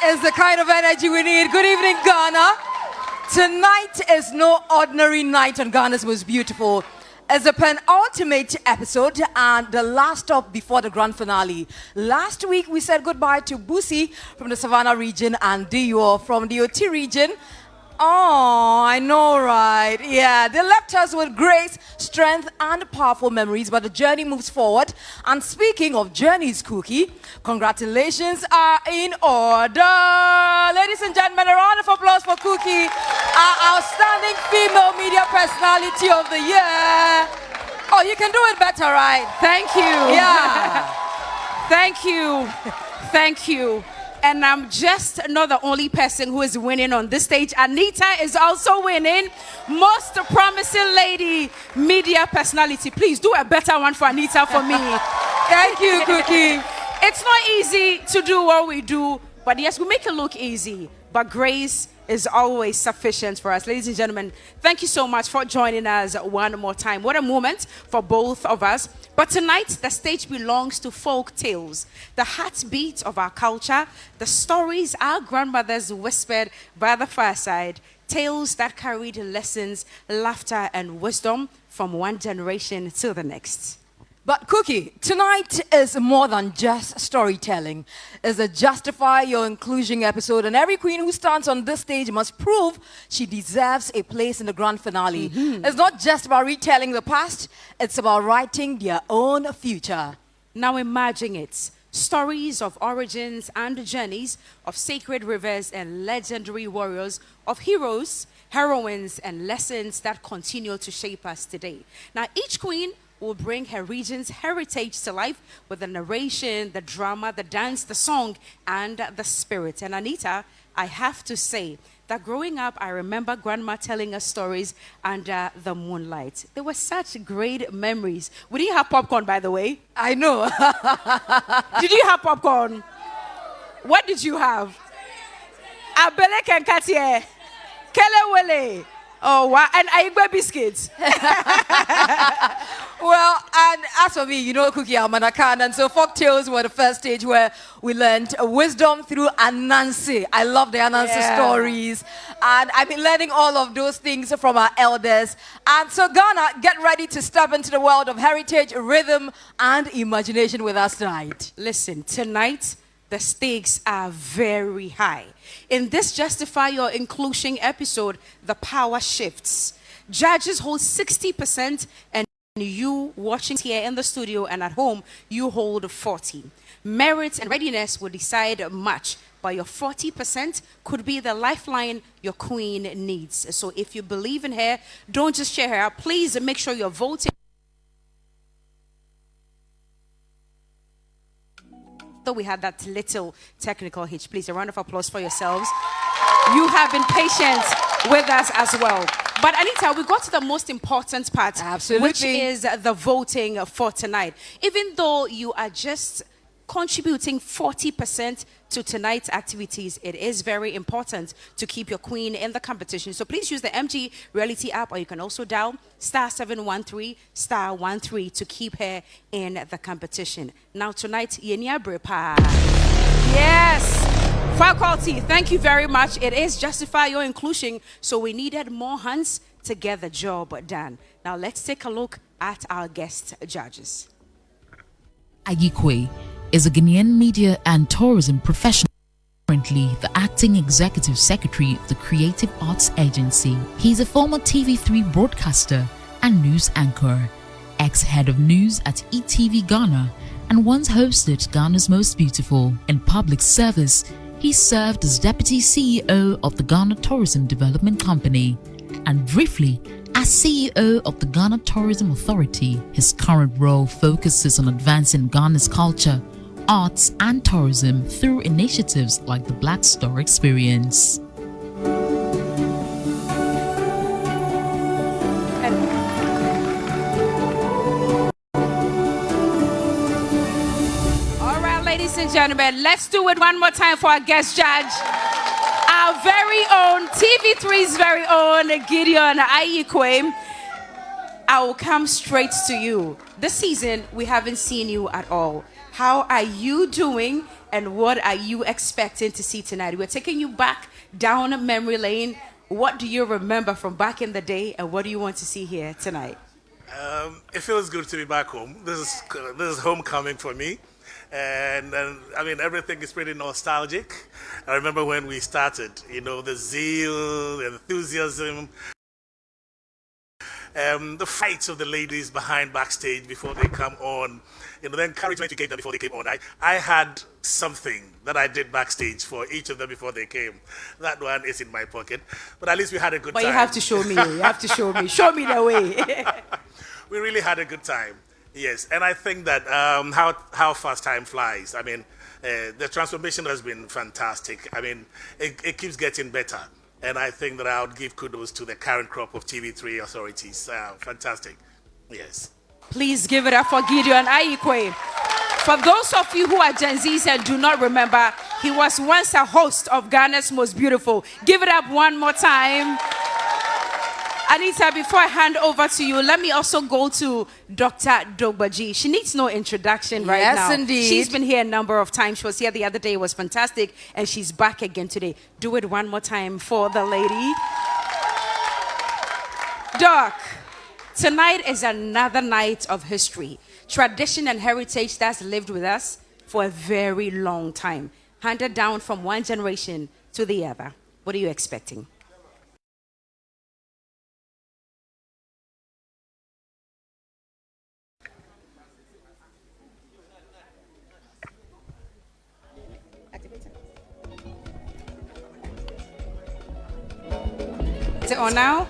Is the kind of energy we need. Good evening, Ghana. Tonight is no ordinary night on Ghana's Most Beautiful. It's the penultimate episode and the last stop before the grand finale. Last week, we said goodbye to Busi from the Savannah region and Dio from the Oti region. Oh, I know, right? Yeah, they left us with grace, strength, and powerful memories, but the journey moves forward. And speaking of journeys, Cookie, congratulations are in order. Ladies and gentlemen, a round of applause for Cookie, our outstanding female media personality of the year. Oh, you can do it better, right? Thank you. Yeah. Thank you. Thank you. And I'm just not the only person who is winning on this stage. Anita is also winning. Most promising lady media personality. Please do a better one for Anita for me. Thank you, Cookie. It's not easy to do what we do, but yes, we make it look easy. But grace is always sufficient for us. Ladies and gentlemen, thank you so much for joining us one more time. What a moment for both of us. But tonight, the stage belongs to folk tales, the heartbeat of our culture, the stories our grandmothers whispered by the fireside, tales that carried lessons, laughter, and wisdom from one generation to the next. But Cookie, tonight is more than just storytelling. It's a Justify Your Inclusion episode, and every queen who stands on this stage must prove she deserves a place in the grand finale. It's not just about retelling the past, it's about writing their own future. Now imagine it. Stories of origins and journeys of sacred rivers and legendary warriors, of heroes, heroines, and lessons that continue to shape us today. Now each queen will bring her region's heritage to life with the narration, the drama, the dance, the song, and the spirit. And Anita, I have to say that growing up, I remember grandma telling us stories under the moonlight. They were such great memories. We didn't have popcorn, by the way. I know. Did you have popcorn? What did you have? Abelek and Katie. Kelewele. Oh, wow. And Aigbe biscuits. Well, and as for me, you know, Cookie Amanakan, and so folktales were the first stage where we learned wisdom through Anansi. I love the Anansi stories, and I've been learning all of those things from our elders. And so, Ghana, get ready to step into the world of heritage, rhythm, and imagination with us tonight. Listen, tonight, the stakes are very high. In this Justify Your Inclusion episode, the power shifts. Judges hold 60%, and you watching here in the studio and at home, you hold 40%. Merit and readiness will decide much, but your 40% could be the lifeline your queen needs. So if you believe in her, don't just cheer her out. Please make sure you're voting. Though we had that little technical hitch, please, a round of applause for yourselves. You have been patient with us as well. But Anita, we got to the most important part, which is the voting for tonight. Even though you are just contributing 40% to tonight's activities, it is very important to keep your queen in the competition. So please use the MG Reality app, or you can also dial *713 *13 to keep her in the competition. Now tonight, Yenia Brepa. Yes. Faculty, thank you very much. It is Justify Your Inclusion, so we needed more hands to get the job done. Now let's take a look at our guest judges. Agikwe is a Ghanaian media and tourism professional, currently the acting executive secretary of the Creative Arts Agency. He's a former TV3 broadcaster and news anchor, ex-head of news at ETV Ghana, and once hosted Ghana's Most Beautiful. In public service, he served as Deputy CEO of the Ghana Tourism Development Company and briefly as CEO of the Ghana Tourism Authority. His current role focuses on advancing Ghana's culture, arts and tourism through initiatives like the Black Star Experience. Ladies and gentlemen, let's do it one more time for our guest judge, our very own, TV3's very own Gideon Ayikwe. I will come straight to you. This season, we haven't seen you at all. How are you doing and what are you expecting to see tonight? We're taking you back down memory lane. What do you remember from back in the day and what do you want to see here tonight? It feels good to be back home. This is homecoming for me. And I mean, everything is pretty nostalgic. I remember when we started, you know, the zeal, the enthusiasm, the fights of the ladies behind backstage before they come on, you know, the encouragement you gave them before they came on. I had something that I did backstage for each of them before they came. That one is in my pocket. But at least we had a good time. But you have to show me. You have to show me. Show me the way. We really had a good time. Yes, and I think that how fast time flies. I mean, the transformation has been fantastic. I mean, it keeps getting better. And I think that I would give kudos to the current crop of TV3 authorities. Fantastic. Yes. Please give it up for Gideon Ayikwe. For those of you who are Gen Zs and do not remember, he was once a host of Ghana's Most Beautiful. Give it up one more time. Anita, before I hand over to you, let me also go to Dr. Dogbaji. She needs no introduction right now. Yes, indeed. She's been here a number of times. She was here the other day. It was fantastic. And she's back again today. Do it one more time for the lady. Doc, tonight is another night of history. Tradition and heritage that's lived with us for a very long time. Handed down from one generation to the other. What are you expecting? Is it on now?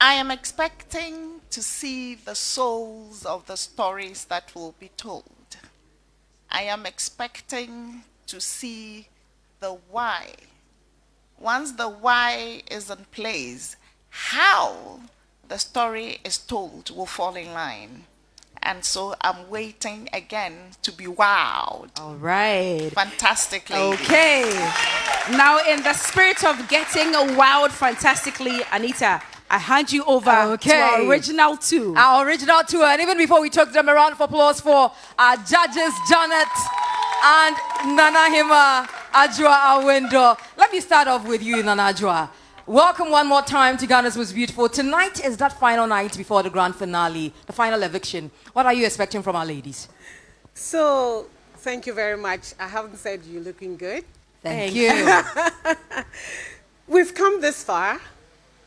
I am expecting to see the souls of the stories that will be told. I am expecting to see the why. Once the why is in place, how the story is told will fall in line. And so I'm waiting again to be wowed. All right. Fantastic lady. Okay. Now, in the spirit of getting wowed fantastically, Anita, I hand you over to our original two. Our original two. And even before we took them, a round of applause for our judges, Janet and Nanahima Ajua Awindo. Let me start off with you, Nana Ajua. Welcome one more time to Ghana's Most Beautiful. Tonight is that final night before the grand finale, the final eviction. What are you expecting from our ladies? So, thank you very much. I haven't said you're looking good. Thank you. We've come this far.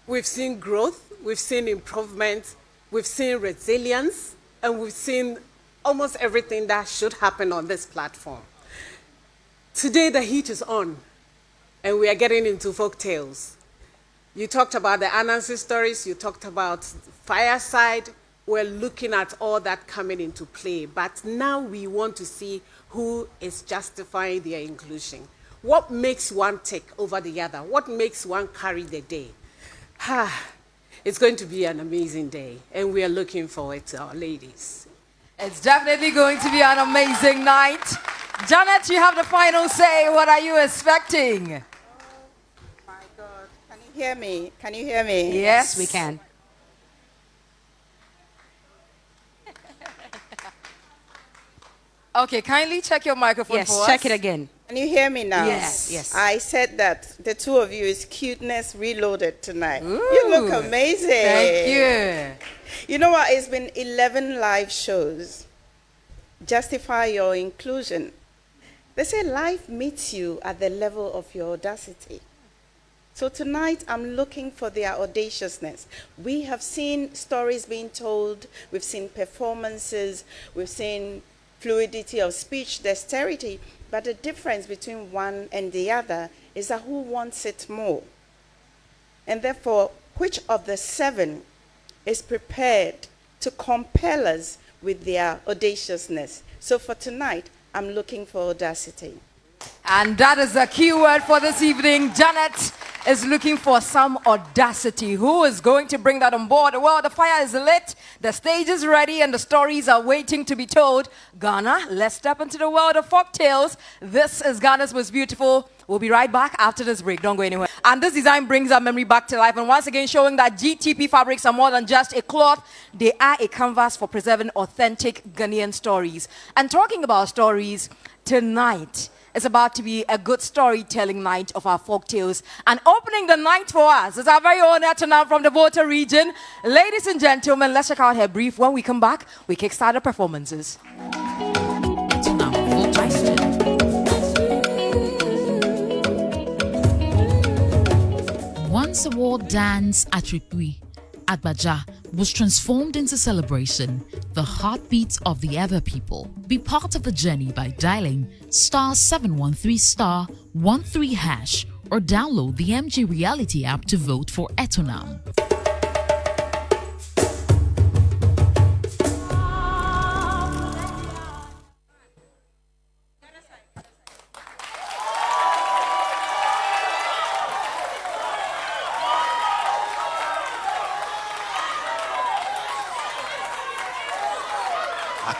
We've seen growth. We've seen improvement. We've seen resilience. And we've seen almost everything that should happen on this platform. Today, the heat is on. And we are getting into folk tales. You talked about the Anansi stories. You talked about Fireside. We're looking at all that coming into play. But now we want to see who is justifying their inclusion. What makes one tick over the other? What makes one carry the day? It's going to be an amazing day. And we are looking forward to our ladies. It's definitely going to be an amazing night. Janet, you have the final say. What are you expecting? Hear me? Can you hear me? Yes, we can. Okay, kindly check your microphone for us. Yes, check it again. Can you hear me now? Yes, yes. I said that the two of you is cuteness reloaded tonight. You look amazing. Thank you. You know what? It's been 11 live shows. Justify your inclusion. They say life meets you at the level of your audacity. So tonight, I'm looking for their audaciousness. We have seen stories being told, we've seen performances, we've seen fluidity of speech, dexterity, but the difference between one and the other is that who wants it more? And therefore, which of the 7 is prepared to compel us with their audaciousness? So for tonight, I'm looking for audacity. And that is the key word for this evening. Janet is looking for some audacity. Who is going to bring that on board? Well, the fire is lit, the stage is ready, and the stories are waiting to be told. Ghana, let's step into the world of folk tales. This is Ghana's Most Beautiful. We'll be right back after this break. Don't go anywhere. And this design brings our memory back to life. And once again, showing that GTP fabrics are more than just a cloth. They are a canvas for preserving authentic Ghanaian stories. And talking about stories, tonight it's about to be a good storytelling night of our folk tales. And opening the night for us is our very own Etonam from the Volta region. Ladies and gentlemen, let's check out her brief. When we come back, we kickstart the performances. Once a war dance at Ripui, Agbaja was transformed into celebration, the heartbeat of the Ever people. Be part of the journey by dialing *713*13# or download the MG Reality app to vote for Etonam.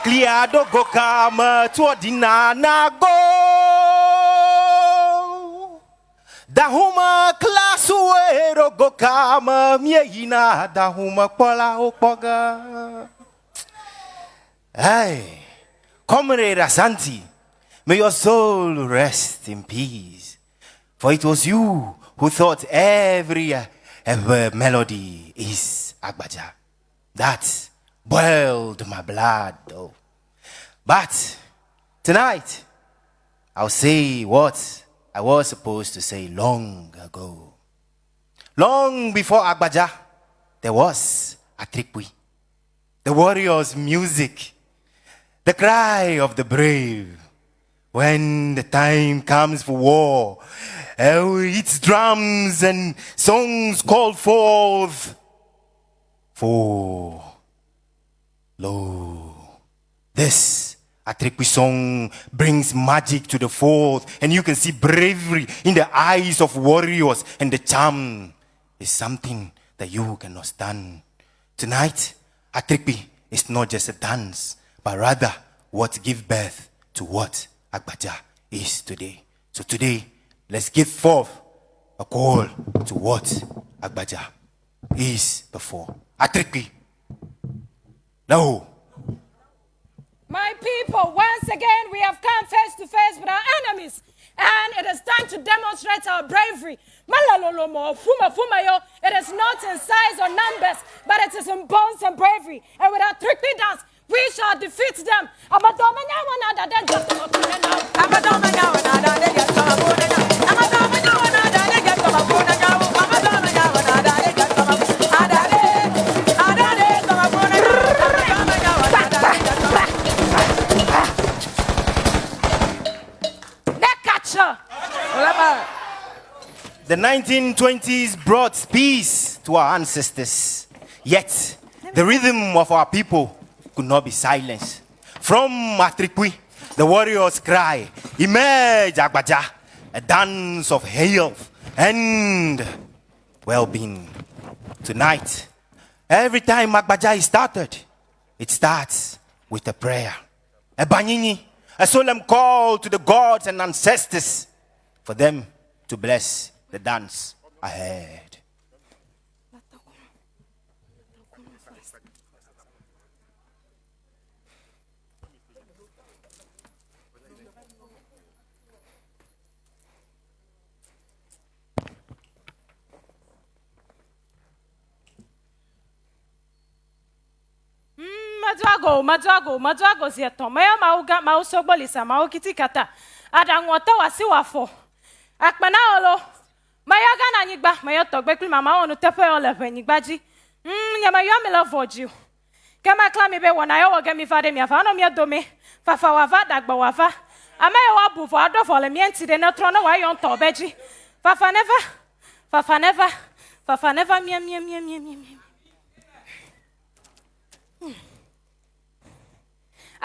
Kliado go kama tuodina na go Dahuma klasuero go kama miehina dahuma pola opoga Hey, Comrade Asante, may your soul rest in peace. For it was you who thought every melody is Agbaja. That boiled my blood, though. But tonight, I'll say what I was supposed to say long ago. Long before Agbaja, there was Atrikwi, the warrior's music, the cry of the brave. When the time comes for war, its drums and songs call forth for lo, this Atrikwi song brings magic to the fore, and you can see bravery in the eyes of warriors, and the charm is something that you cannot stand. Tonight, Atrikwi is not just a dance, but rather what gives birth to what Agbaja is today. So today, let's give forth a call to what Agbaja is before. Atrikwi. No. My people, once again, we have come face to face with our enemies. And it is time to demonstrate our bravery. It is not in size or numbers, but it is in bones and bravery. And with our Atrikwi dance, we shall defeat them. The 1920s brought peace to our ancestors, yet the rhythm of our people could not be silenced. From Atrikwi, the warriors' cry, emerge Agbaja, a dance of health and well-being. Tonight, every time Agbaja is started, it starts with a prayer, a banyini, a solemn call to the gods and ancestors for them to bless the dance ahead. Madwago zieto. Maya mauga mausobolisa maukiti kata. Adangwata wasiwafo. Akmanaolo. Maya gana nyigba, maya togbe kli mama onu tepe olepe nyigbaji. Nyama yo me love you. Kama klami be wana yo wage mi fade mi afa no mi adome. Fafa wava dagba wava. Ama yo wabu fo ado fo le mi enti de na trono wa yo nto beji. Fafa never. Fafa never. Fafa never mi.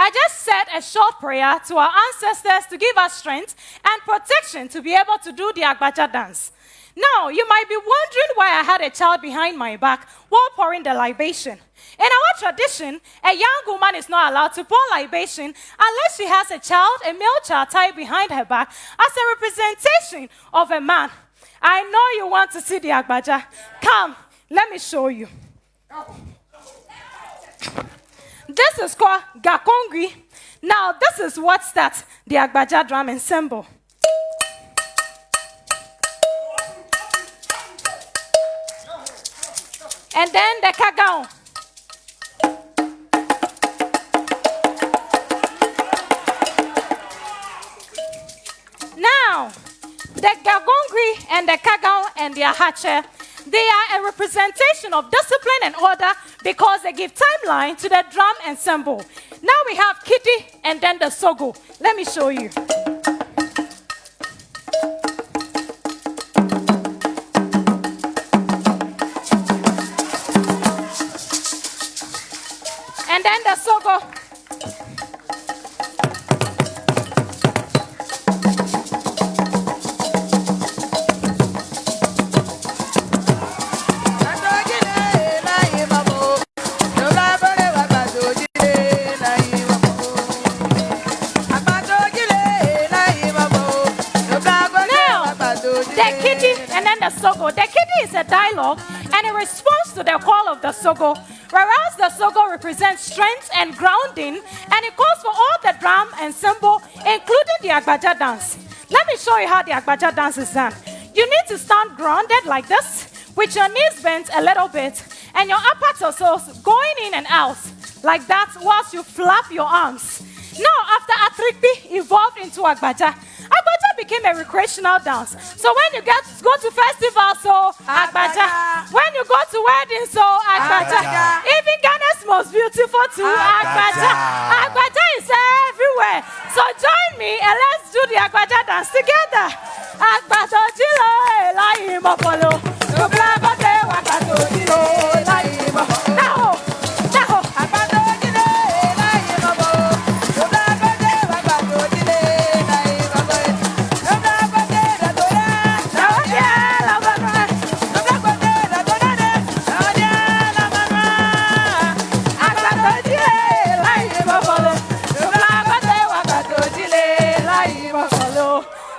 I just said a short prayer to our ancestors to give us strength and protection to be able to do the Agbaja dance. Now, you might be wondering why I had a child behind my back while pouring the libation. In our tradition, a young woman is not allowed to pour libation unless she has a child, a male child, tied behind her back as a representation of a man. I know you want to see the Agbaja. Come, let me show you. This is called Gakongri. Now, this is what starts the Agbaja drum ensemble. And then the Kagao. Now, the Gagongri and the Kagao and the Ahache, they are a representation of discipline and order because they give timeline to the drum ensemble. Now we have Kitty and then the Sogo. Let me show you. And then the Sogo. The Sogo. The Kidi is a dialogue and a response to the call of the Sogo, whereas the Sogo represents strength and grounding, and it calls for all the drum and cymbal, including the Agbaja dance. Let me show you how the Agbaja dance is done. You need to stand grounded like this, with your knees bent a little bit, and your upper torso going in and out like that whilst you flap your arms. Now, after Atrikpi evolved into Agbaja, Agbaja became a recreational dance. So when you go to festivals, so Agbaja. When you go to weddings, so Agbaja. Even Ghana's most beautiful too, Agbaja. Agbaja is everywhere. So join me and let's do the Agbaja dance together. Agbaja jilo elayi mopolo. Agbaja wakato jilo elayi mopolo. Now.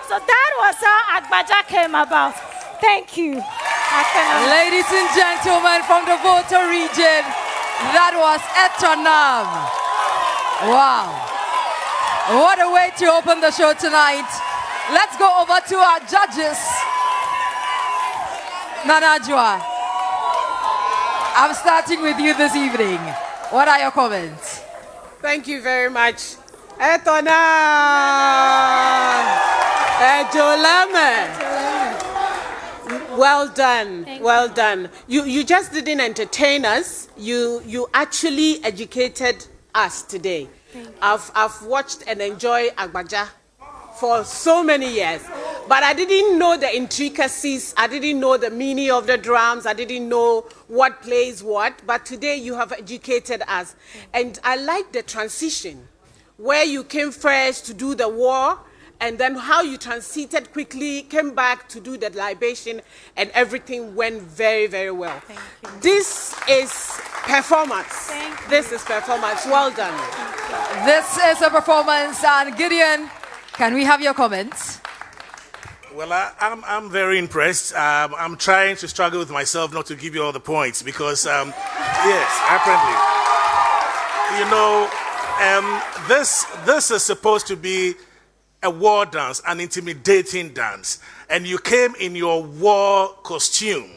So that was how Agbaja came about. Thank you. Ladies and gentlemen from the Volta region, that was Etonam. Wow. What a way to open the show tonight. Let's go over to our judges. Nanajua, I'm starting with you this evening. What are your comments? Thank you very much. Etonam. Well done. Well done. You just didn't entertain us. You actually educated us today. I've watched and enjoyed Agbaja for so many years, but I didn't know the intricacies. I didn't know the meaning of the drums. I didn't know what plays what. But today you have educated us, and I like the transition where you came first to do the war, and then how you transited quickly, came back to do the libation, and everything went very, very well. Thank you. This is performance. Thank you. This is performance. Well done. This is a performance, and Gideon, can we have your comments? Well, I'm very impressed. I'm trying to struggle with myself not to give you all the points because, yes, apparently, you know, this is supposed to be a war dance, an intimidating dance, and you came in your war costume,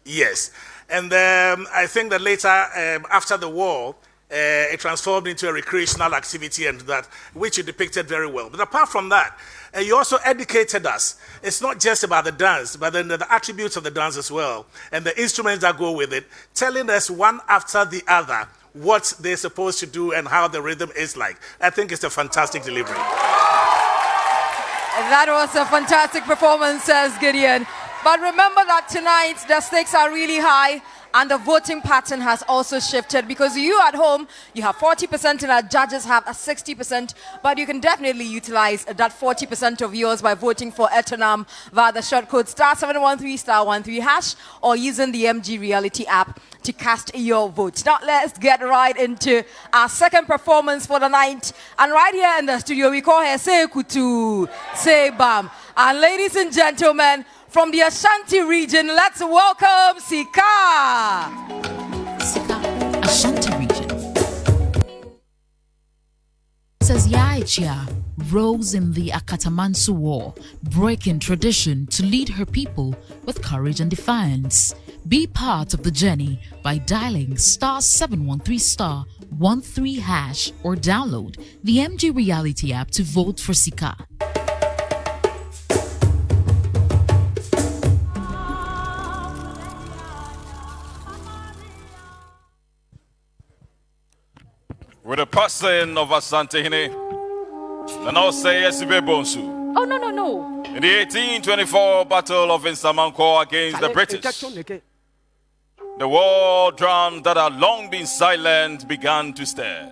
yes. And I think that later, after the war, it transformed into a recreational activity and that, which you depicted very well. But apart from that, you also educated us. It's not just about the dance, but then the attributes of the dance as well, and the instruments that go with it, telling us one after the other what they're supposed to do and how the rhythm is like. I think it's a fantastic delivery. That was a fantastic performance, says Gideon. But remember that tonight the stakes are really high and the voting pattern has also shifted, because you at home, you have 40% and our judges have a 60%, but you can definitely utilize that 40% of yours by voting for Eternam via the short code *713*13# or using the MG Reality app to cast your vote. Now let's get right into our second performance for the night. And right here in the studio, we call her Say Kutu, Say Bam. And ladies and gentlemen, from the Ashanti region, let's welcome Sika. Sika, Ashanti region. Says Yaechia rose in the Akatamansu War, breaking tradition to lead her people with courage and defiance. Be part of the journey by dialing *713*13# or download the MG Reality app to vote for Sika. With the passing of Asante Hine, and I'll say Esibe Bonsu. Oh, no. In the 1824 Battle of Insamanko against the British, the war drums that had long been silent began to stir.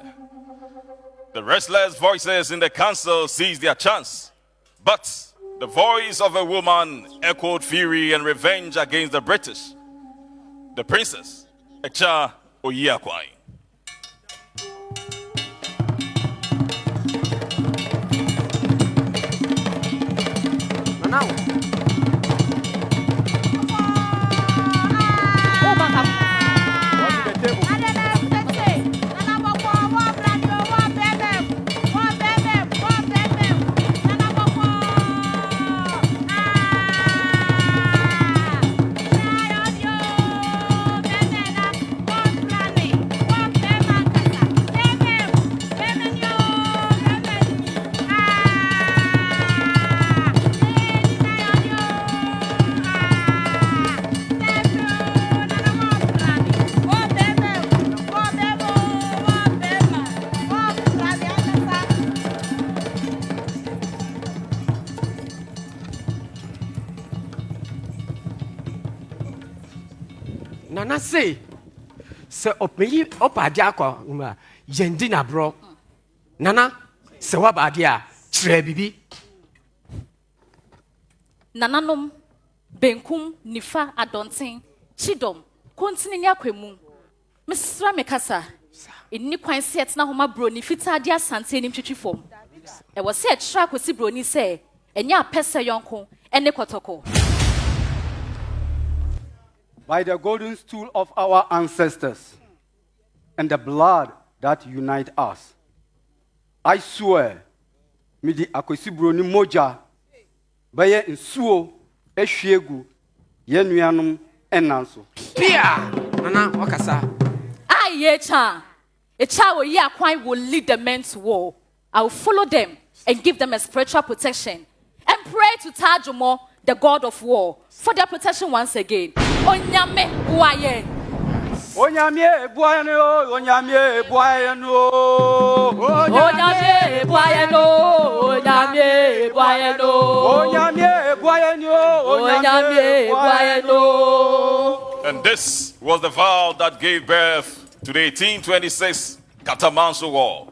The restless voices in the council seized their chance, but the voice of a woman echoed fury and revenge against the British. The princess, Echa Oyiakwai. Now. Nana say, "Sir, opeli opadia kwa yendi na bro. Nana, se wabadia trebibi. Nananom, benkum, nifa, adontin, chidom, kontini akwemu. Mr. Mekasa, inni kwan set na homa bro ni fita adia sante nim twitwi fom. E wo se tra kwesi bro ni se, enya pese yonko, ene kotoko. By the golden stool of our ancestors and the blood that unites us, I swear, midi akwesibro ni moja, baye nsuo, eshiegu, yenuanum enanso. Pia! Nana, wakasa. Echa Oyiakwai will lead the men to war. I will follow them and give them a spiritual protection and pray to Tajumo, the god of war, for their protection once again. Onyame buaye. Onyame buaye, onyame buaye no. Onyame buaye no. Onyame buaye no. Onyame buaye no. Onyame buaye no. And this was the vow that gave birth to the 1826 Katamanso War.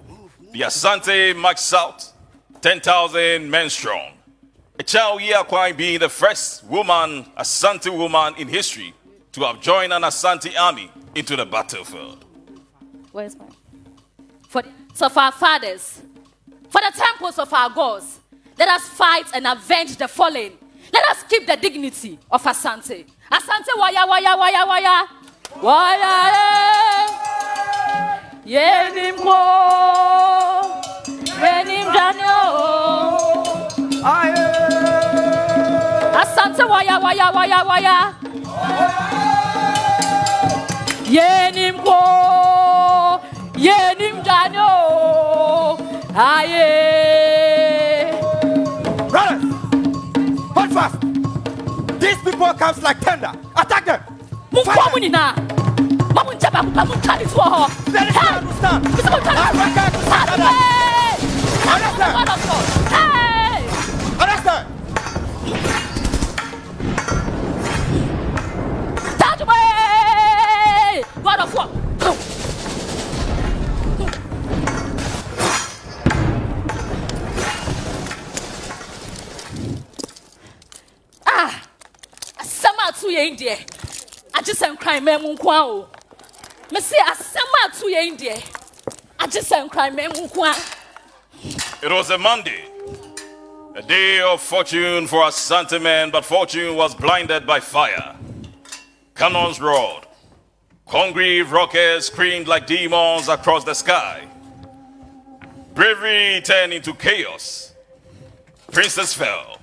The Asante marched out, 10,000 men strong. Echa Oyiakwai being the first woman, Asante woman in history to have joined an Asante army into the battlefield. Where's mine? For our fathers, for the temples of our gods, let us fight and avenge the fallen. Let us keep the dignity of Asante. Asante waya waya waya waya. Waya yenim ko yenim janyo. Asante waya waya waya waya. Yenim ko Daniel. Aye. Brothers, hold fast. These people comes like thunder. Attack them. Fight them. Let us understand. Understand. God of war. Asama to ye India. I just am crying, man. Munkwao. Me say asama to ye India. I just am crying, man. Munkwao. It was a Monday, a day of fortune for Asante men, but fortune was blinded by fire. Cannons roared. Hungry rockets screamed like demons across the sky. Bravery turned into chaos. Princes fell.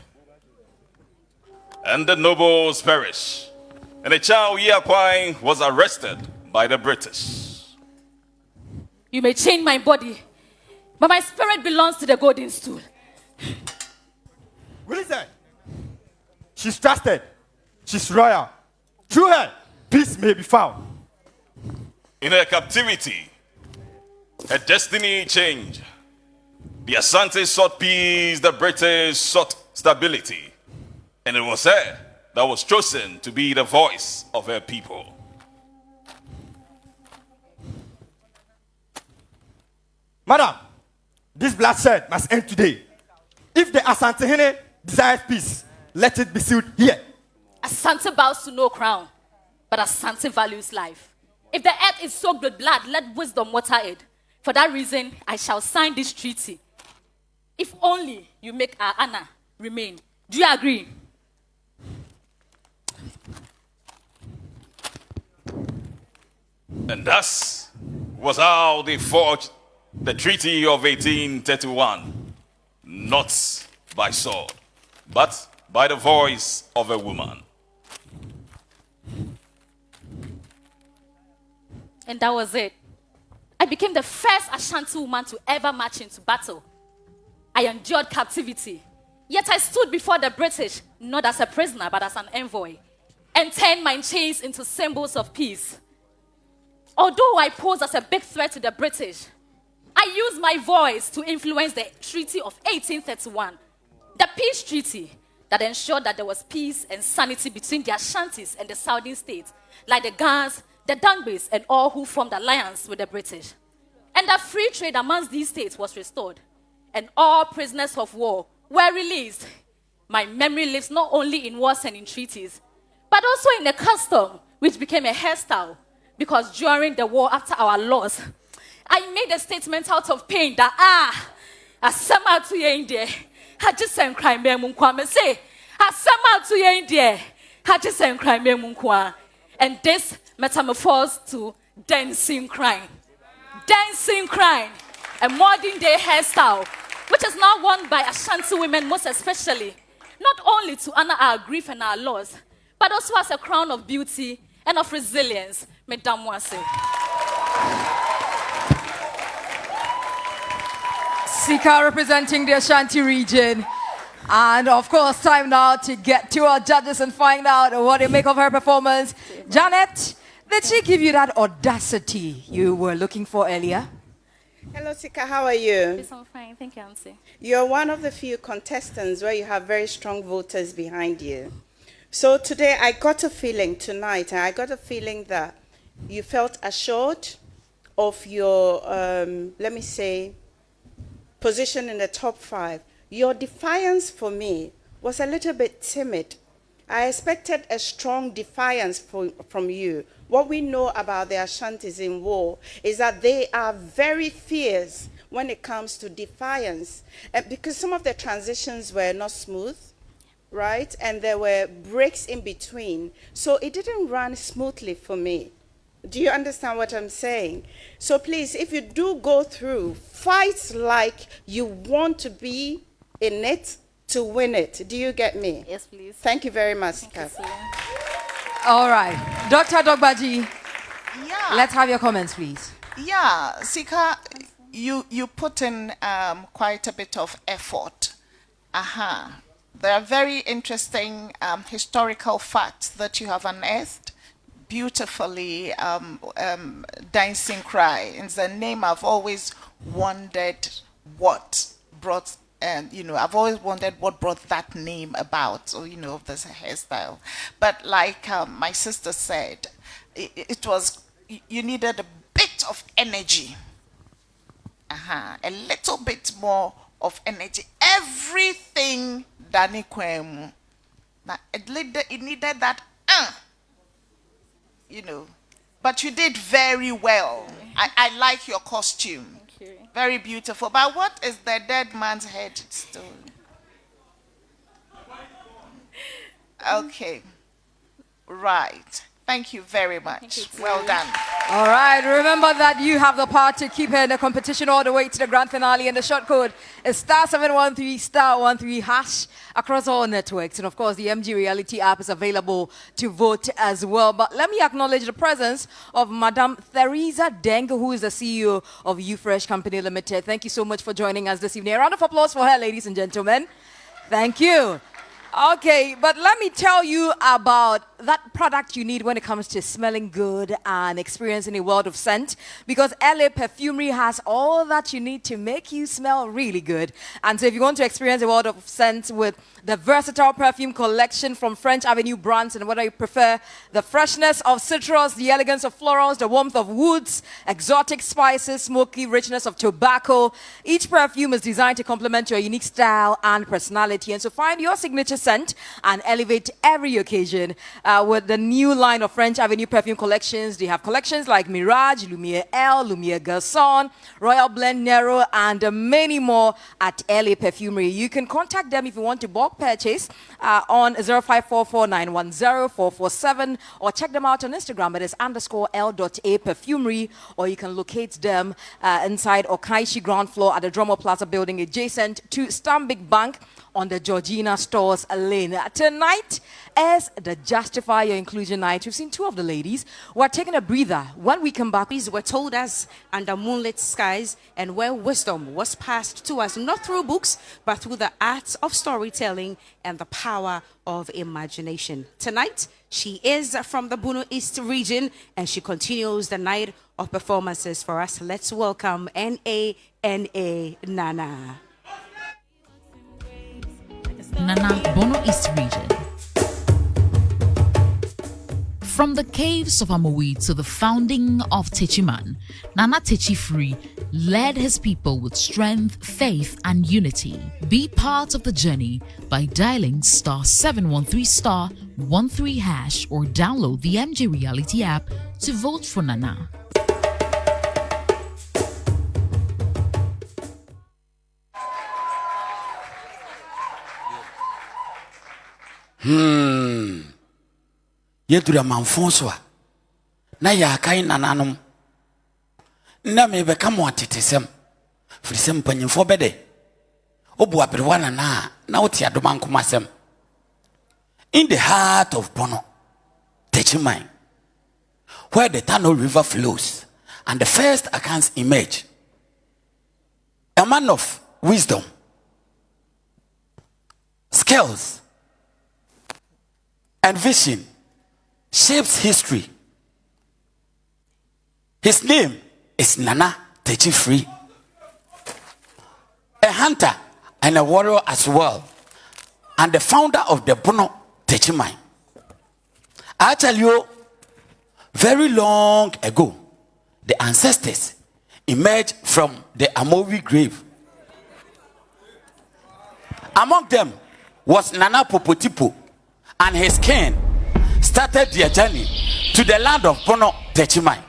And the nobles perished. And the child Yakwai was arrested by the British. You may change my body, but my spirit belongs to the golden stool. Listen. She's trusted. She's royal. Through her, peace may be found. In her captivity, her destiny changed. The Asante sought peace, the British sought stability. And it was her that was chosen to be the voice of her people. Madam, this bloodshed must end today. If the Asantehene desires peace, let it be sealed here. Asante bows to no crown, but Asante values life. If the earth is soaked with blood, let wisdom water it. For that reason, I shall sign this treaty. If only you make our honor remain. Do you agree? And thus was how they forged the Treaty of 1831, not by sword, but by the voice of a woman. And that was it. I became the first Ashanti woman to ever march into battle. I endured captivity. Yet I stood before the British, not as a prisoner, but as an envoy, and turned my chains into symbols of peace. Although I posed as a big threat to the British, I used my voice to influence the Treaty of 1831, the peace treaty that ensured that there was peace and sanity between the Ashantis and the southern states, like the Gans, the Dangbes, and all who formed alliance with the British. And that free trade amongst these states was restored, and all prisoners of war were released. My memory lives not only in wars and in treaties, but also in a custom which became a hairstyle, because during the war after our loss, I made a statement out of pain that, asama to ye India, I just am crying me munkwa. Me say, asama to ye India, I just am crying me munkwa. And this metamorphosed to dancing crying. Dancing crying, a modern day hairstyle, which is now worn by Ashanti women most especially, not only to honor our grief and our loss, but also as a crown of beauty and of resilience. Mesdames, Moise. Sika representing the Ashanti region. And of course, time now to get to our judges and find out what they make of her performance. Janet, did she give you that audacity you were looking for earlier? Hello, Sika, how are you? I'm fine, thank you, Auntie. You're one of the few contestants where you have very strong voters behind you. So today I got a feeling tonight, I got a feeling that you felt assured of your, let me say, position in the top 5. Your defiance for me was a little bit timid. I expected a strong defiance from you. What we know about the Ashantis in war is that they are very fierce when it comes to defiance. Because some of the transitions were not smooth, right? And there were breaks in between. So it didn't run smoothly for me. Do you understand what I'm saying? So please, if you do go through, fight like you want to be in it to win it. Do you get me? Yes, please. Thank you very much, Sika. All right. Dr. Dogbaji, Yeah. let's have your comments, please. Yeah, Sika, you put in quite a bit of effort. There are very interesting historical facts that you have unearthed beautifully. Dancing Cry is the name I've always wondered what brought, I've always wondered what brought that name about, or, of this hairstyle. But like my sister said, it was, you needed a bit of energy. A little bit more of energy. Everything Dani Kwemu. It needed that, But you did very well. I like your costume. Thank you. Very beautiful. But what is the dead man's head still? Okay. Right. Thank you very much. Well done. All right. Remember that you have the power to keep in the competition all the way to the grand finale. And the short code is *713 *13# across all networks. And of course, the MG Reality app is available to vote as well. But let me acknowledge the presence of Madame Theresa Deng, who is the CEO of UFresh Company Limited. Thank you so much for joining us this evening. A round of applause for her, ladies and gentlemen. Thank you. Okay, but let me tell you about that product you need when it comes to smelling good and experiencing a world of scent, because LA Perfumery has all that you need to make you smell really good. And so if you want to experience a world of scent with the versatile perfume collection from French Avenue brands, and whether you prefer the freshness of citrus, the elegance of florals, the warmth of woods, exotic spices, smoky richness of tobacco, each perfume is designed to complement your unique style and personality. And so find your signature scent and elevate every occasion with the new line of French Avenue perfume collections. They have collections like Mirage, Lumiere L, Lumiere Garçon, Royal Blend Nero, and many more at LA Perfumery. You can contact them if you want to bulk purchase on 0544910447, or check them out on Instagram. It is _L.A Perfumery, or you can locate them inside Okaishi ground floor at the Dromo Plaza building adjacent to Stanbic Bank on the Georgina Stores Lane. Tonight is the Justify Your Inclusion night. We've seen two of the ladies. We're taking a breather. When we come back, were told us under moonlit skies, and where wisdom was passed to us, not through books, but through the arts of storytelling and the power of imagination. Tonight, she is from the Bono East region, and she continues the night of performances for us. Let's welcome N.A. Nana. Nana, Bono East region. From the caves of Amowi to the founding of Techiman, Nana Techi led his people with strength, faith, and unity. Be part of the journey by dialing *713*13# or download the MG Reality app to vote for Nana. Yedura manfonso a na ya kai nananom na me be kam watetesem firisem panyimfo bede obu aberewa nana na wote adoma nkomasem. In the heart of Bono, Techiman, where the Tano River flows and the first accounts emerge, a man of wisdom, skills, and vision shapes history. His name is Nana Techi, a hunter and a warrior as well, and the founder of the Bono Techiman. I tell you, very long ago, the ancestors emerged from the Amowi grave. Among them was Nana Popotipo, and his kin started their journey to the land of Bono Techiman.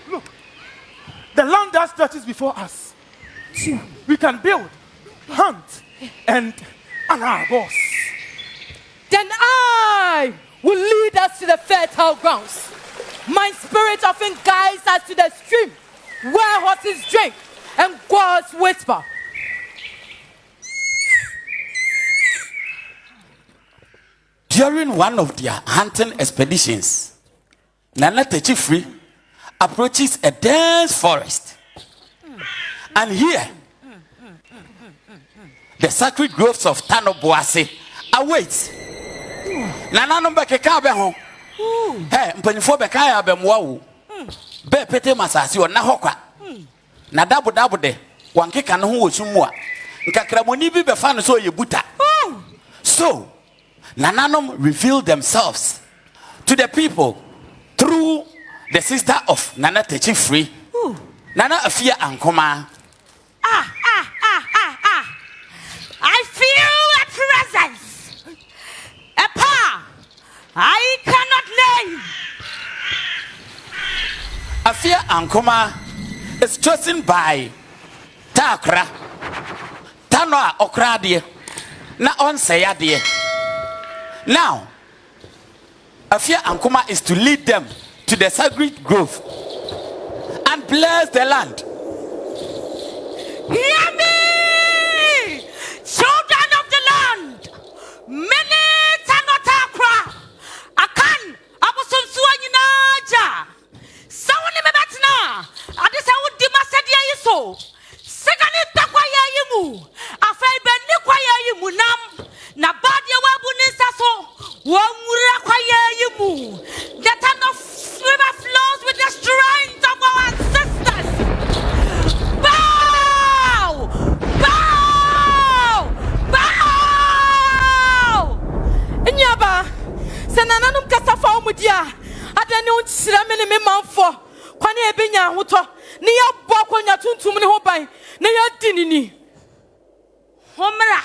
Look. The land that stretches before us. We can build, hunt, and our boss. Then I will lead us to the fertile grounds. My spirit often guides us to the stream where horses drink and gods whisper. During one of their hunting expeditions, Nana Techi approaches a dense forest. And here, the sacred groves of Tanoboase await. Nana no bekeka be ho. Hey, mpanifo beka ya be mwa be pete masasi na hokwa. Na dabu de wankeka no ho wosumu a. Nkakramoni bi be fa no so yebuta. So, Nananom revealed themselves to the people through the sister of Nana Techifree, Nana Afia Ankoma. I feel a presence, a power I cannot name. Afia Ankoma is chosen by Takra, Tanoa Okrade, na Onsayade. Now, Afia Ankoma is to lead them to the sacred grove and bless the land. Hear me, children of the land. Many Tanotakra, Akan, Abusunsuanyinaja. Someone me batna. Adisa would demasadia yiso. Segani takwaya yimu. Afai beni kwaya yimu nam. Na badia wabunisa so. Wamura kwaya yimu. The Tano river flows with the strength of our ancestors. Bow! Bow! Bow! Nyaba, senananum kasafa omudia. Adani unsira mene me manfo. Kwani ebenya hoto. Ne ya bo akonya tuntum ne ho ban. Ne ya dinini. Homra.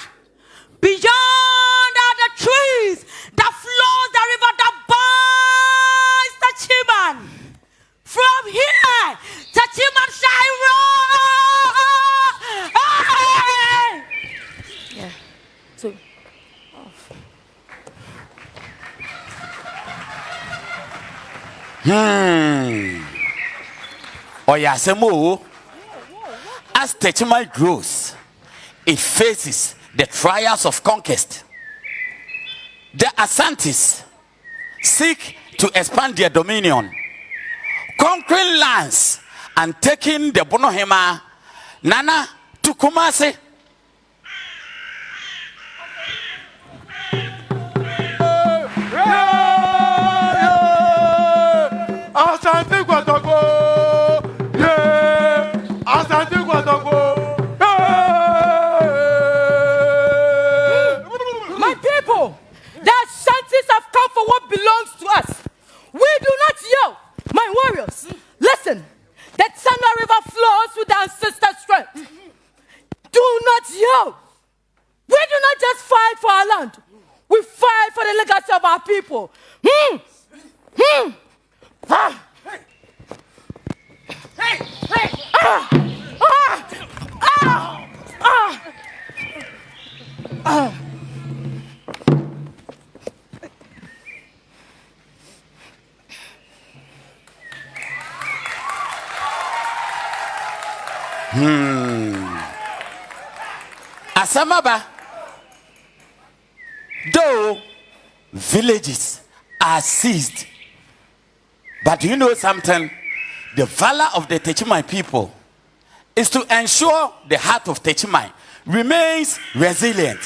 Beyond are the trees that flows the river that binds the Chiman. From here, the Chiman shall roar. Yeah. So. Oyasemo, as Techimai grows, it faces the trials of conquest. The Asantis seek to expand their dominion, conquering lands and taking the Bonohema, Nana to Kumasi. Asante Guadago, yeah, Asante Guadago. My people, the Ashantis have come for what belongs to us. We do not yell, my warriors. Listen, the Tana River flows with our ancestor strength. Do not yell. We do not just fight for our land. We fight for the legacy of our people. Asamaba, though villages are seized, but you know something? The valor of the Techimai people is to ensure the heart of Techimai remains resilient.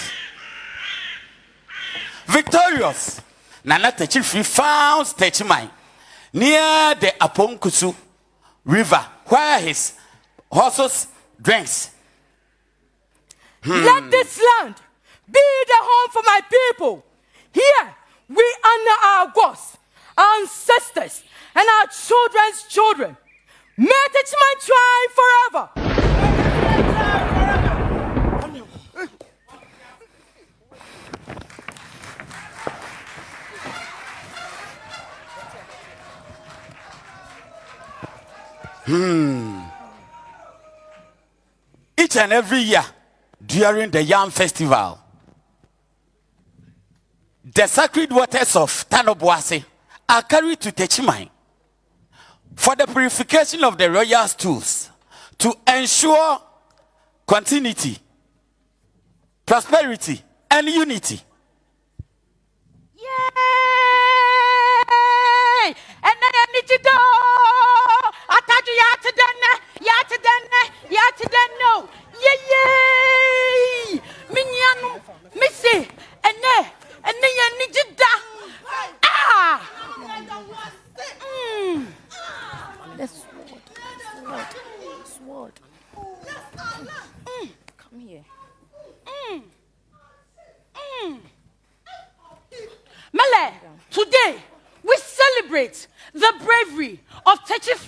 Victorious, Nana Techifree founds Techimai near the Aponkusu River, where his horses drinks. Let this land be the home for my people. Here, we honor our gods, our ancestors, and our children's children. May Techimai thrive forever. Each and every year during the Yam Festival, the sacred waters of Tanoboase are carried to Techimai for the purification of the royal stools to ensure continuity, prosperity, and unity. Yay! And then I need to do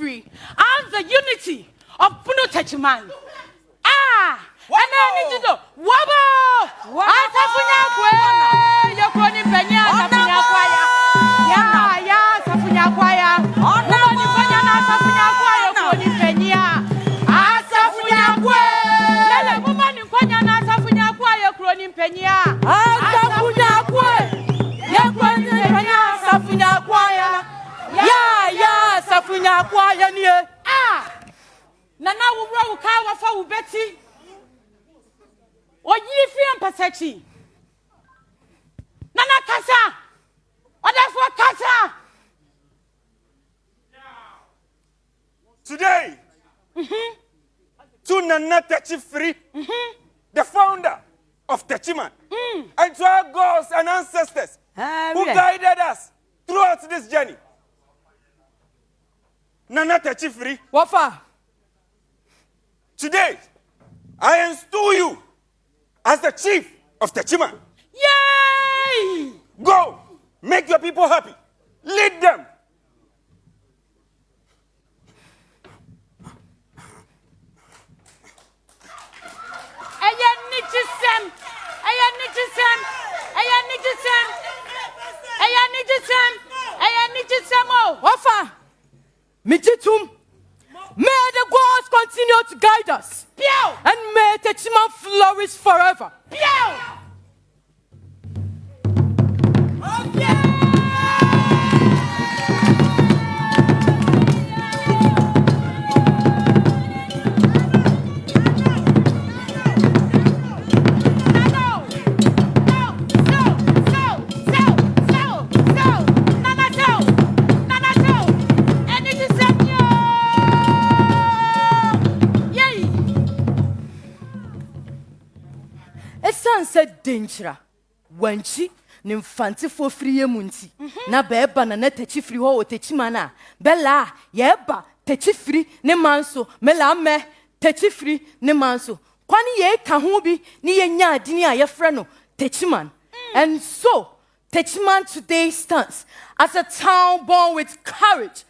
Free and the unity of Puno Techiman. Ah! And I need to know. Wabo! Safunya Kwe! Yokoni Penya, Safunya Kwaya. Yeah, Safunya Kwaya. Yokoni Penya, Safunya Kwaya, Yokoni Penya. Safunya Kwe! Lele, woman in Penya, Safunya Kwaya, Yokoni Penya. Safunya Kwe! Yokoni Penya, Safunya Kwaya. Yeah, Safunya Kwaya, near. Ah! Nana will roll Kawa for Betty. Or ye fear Pasachi. Nana Kasa. Or therefore Kasa. Today, to Nana Techifree, the founder of Techiman, and to our gods and ancestors who guided us throughout this journey. Nana Techifree. Wafa. Today, I install you as the chief of Techiman. Yay! Go, make your people happy. Lead them. Wafa. Mijitum. May the gods continue to guide us. Piao! And may Techiman flourish forever. Piao! Said danger. Wanchi, Nymphanti for free munti. Na beba na techi free ho techimana. Bella, yeba, techi free, ne manso, melame, techi free, ne manso. Kwani ye kahubi, ni ye nya dinia ye freno, techiman. And so, Techiman today stands as a town born with courage,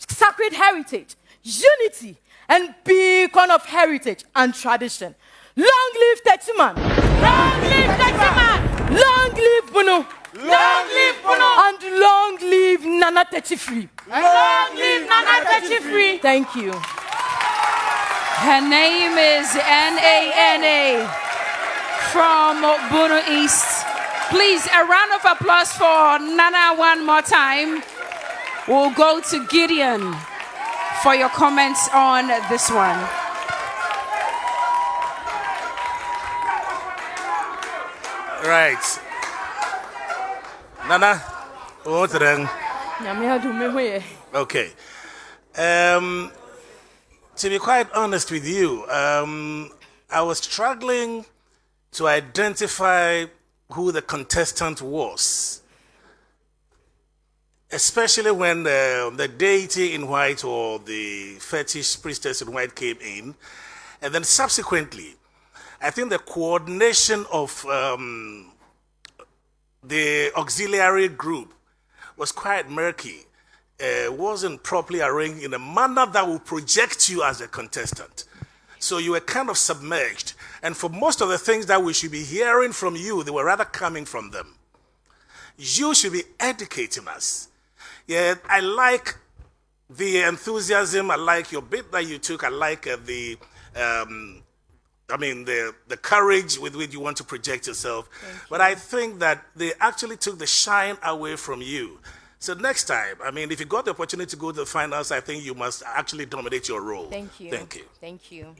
sacred heritage, unity, and beacon of heritage and tradition. Long live Techiman! Long live Techiman! Long live Bunu! Long live Bunu! And long live Nana Techifree! Long live Nana Techifree! Thank you. Her name is Nana from Bunu East. Please, a round of applause for Nana one more time. We'll go to Gideon for your comments on this one. Right. Nana, what's wrong? Okay. To be quite honest with you, I was struggling to identify who the contestant was, especially when the deity in white or the fetish priestess in white came in, and then subsequently, I think the coordination of the auxiliary group was quite murky. Wasn't properly arranged in a manner that would project you as a contestant. So you were kind of submerged. And for most of the things that we should be hearing from you, they were rather coming from them. You should be educating us. Yeah, I like the enthusiasm. I like your bit that you took. I like the courage with which you want to project yourself. But I think that they actually took the shine away from you. So next time, if you got the opportunity to go to the finals, I think you must actually dominate your role. Thank you. Thank you. Thank you.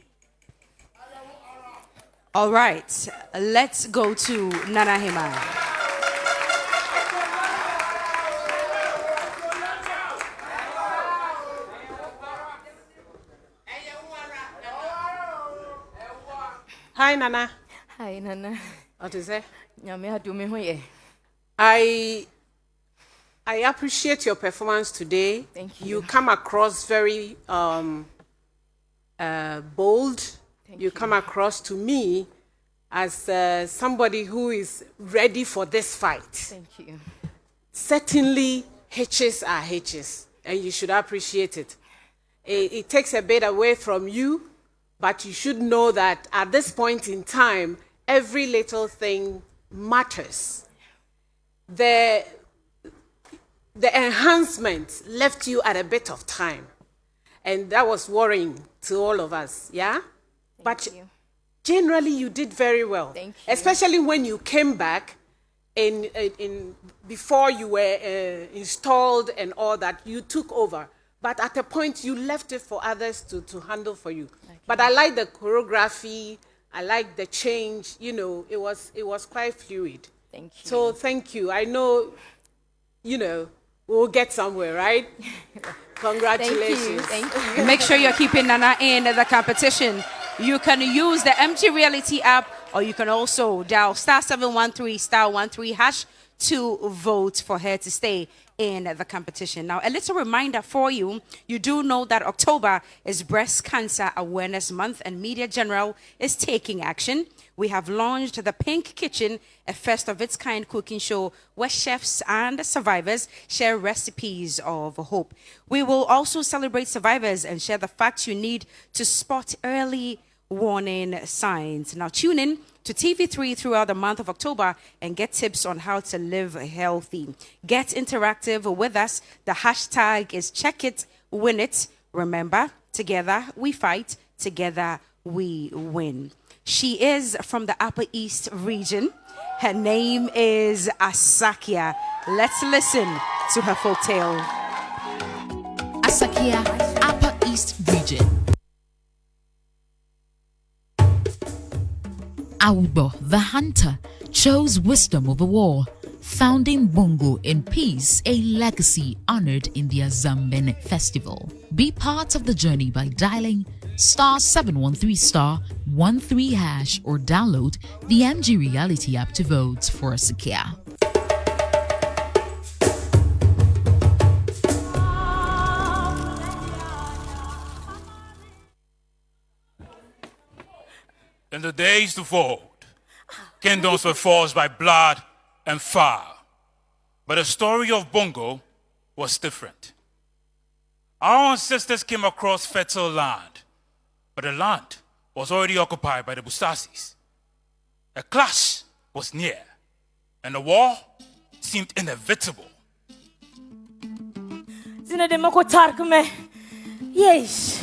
All right, let's go to Nana Hima. Hi, Nana. Hi, Nana. What is it? I appreciate your performance today. Thank you. You come across very bold. You come across to me as somebody who is ready for this fight. Thank you. Certainly, H's are H's, and you should appreciate it. It takes a bit away from you, but you should know that at this point in time, every little thing matters. The enhancement left you at a bit of time, and that was worrying to all of us, yeah? But generally, you did very well. Thank you. Especially when you came back before you were installed and all that, you took over. But at a point, you left it for others to handle for you. Okay. But I like the choreography. I like the change. You know, it was quite fluid. Thank you. So thank you. I know, you know, we'll get somewhere, right? Congratulations. Thank you. Make sure you're keeping Nana in the competition. You can use the MG Reality app, or you can also dial *713 *13# to vote for her to stay in the competition. Now, a little reminder for you, you do know that October is Breast Cancer Awareness Month, and Media General is taking action. We have launched the Pink Kitchen, a first of its kind cooking show where chefs and survivors share recipes of hope. We will also celebrate survivors and share the facts you need to spot early warning signs. Now tune in to TV3 throughout the month of October and get tips on how to live healthy. Get interactive with us. The hashtag is #CheckItWinIt. Remember, together we fight, together we win. She is from the Upper East region. Her name is Asakia. Let's listen to her folktale. Asakia, Upper East region. Awubo, the hunter, chose wisdom over war, founding Bongo in peace, a legacy honored in the Azambene festival. Be part of the journey by dialing *713*13# or download the MG Reality app to vote for Asakia. In the days to fold, kingdoms were forged by blood and fire. But the story of Bongo was different. Our ancestors came across fertile land, but the land was already occupied by the Busasis. A clash was near, and the war seemed inevitable. Yes.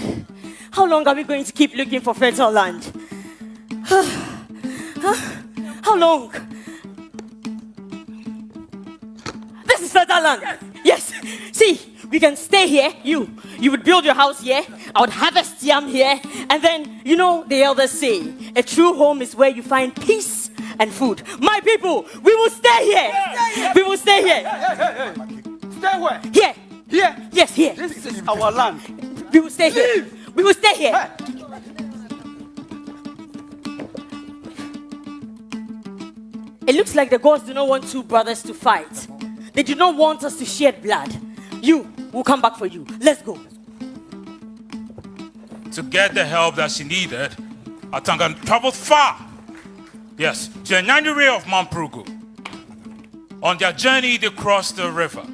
How long are we going to keep looking for fertile land? How long? This is fertile land. Yes. See, we can stay here. You would build your house here. I would harvest yam here. And then, you know, the elders say, a true home is where you find peace and food. My people, we will stay here. We will stay here. Stay where? Here. Here? Yes, here. This is our land. We will stay here. We will stay here. It looks like the gods do not want two brothers to fight. They do not want us to shed blood. You will come back for you. Let's go. To get the help that she needed, Atangan traveled far. Yes, to the Nyanyure of Mamprugu. On their journey, they crossed the river.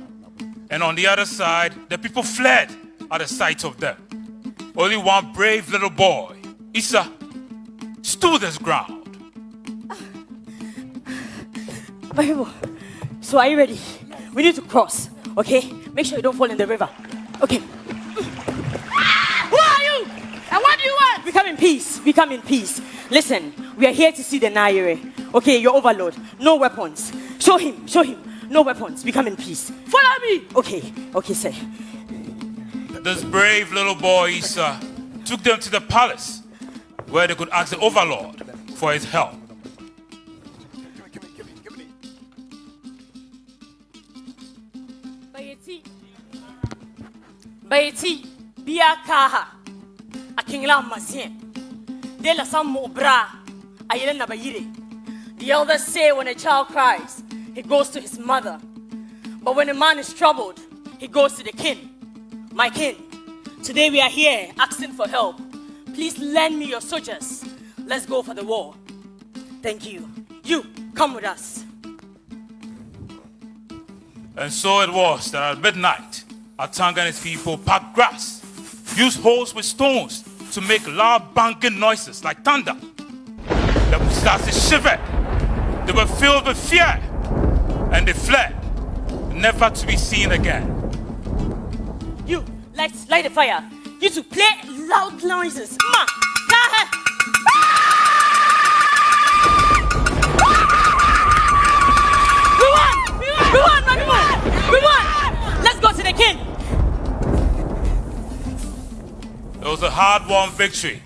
And on the other side, the people fled at the sight of them. Only one brave little boy, Isa, stood his ground. So are you ready? We need to cross, okay? Make sure you don't fall in the river. Okay. Who are you? And what do you want? We come in peace. We come in peace. Listen, we are here to see the Naire. Okay, your overlord. No weapons. Show him. Show him. No weapons. We come in peace. Follow me. Okay. Okay, sir. This brave little boy, Isa, took them to the palace where they could ask the overlord for his help. Baiti biakaha akingla mazien de la samu bra ayela bayire. The elders say when a child cries, he goes to his mother. But when a man is troubled, he goes to the king. My king, today we are here asking for help. Please lend me your soldiers. Let's go for the war. Thank you. You, come with us. And so it was that at midnight, Atanga and his people packed grass, used holes with stones to make loud banging noises like thunder. The Busasi shivered. They were filled with fear and they fled, never to be seen again. You, light the fire. You to play loud noises. Ma, we won! Let's go to the king. It was a hard-won victory.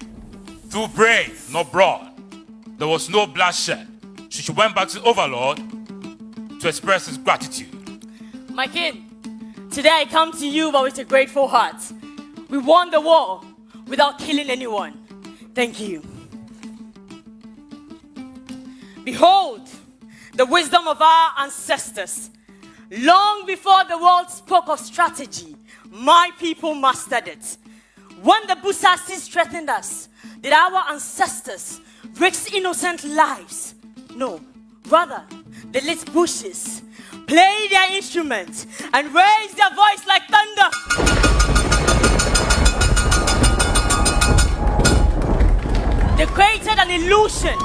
Through brave, not broad. There was no bloodshed. She went back to the Overlord to express his gratitude. My king, today I come to you but with a grateful heart. We won the war without killing anyone. Thank you. Behold, the wisdom of our ancestors. Long before the world spoke of strategy, my people mastered it. When the Busasis threatened us, did our ancestors risk innocent lives? No, rather, they lit bushes, played their instruments, and raised their voice like thunder. They created an illusion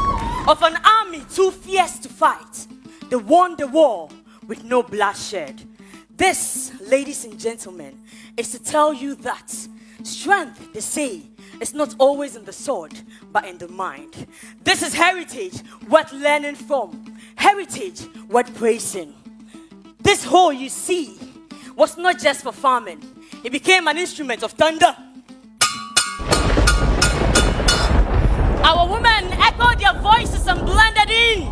of an army too fierce to fight. They won the war with no bloodshed. This, ladies and gentlemen, is to tell you that strength, they say, is not always in the sword, but in the mind. This is heritage worth learning from, heritage worth praising. This hole you see was not just for farming. It became an instrument of thunder. Our women echoed their voices and blended in.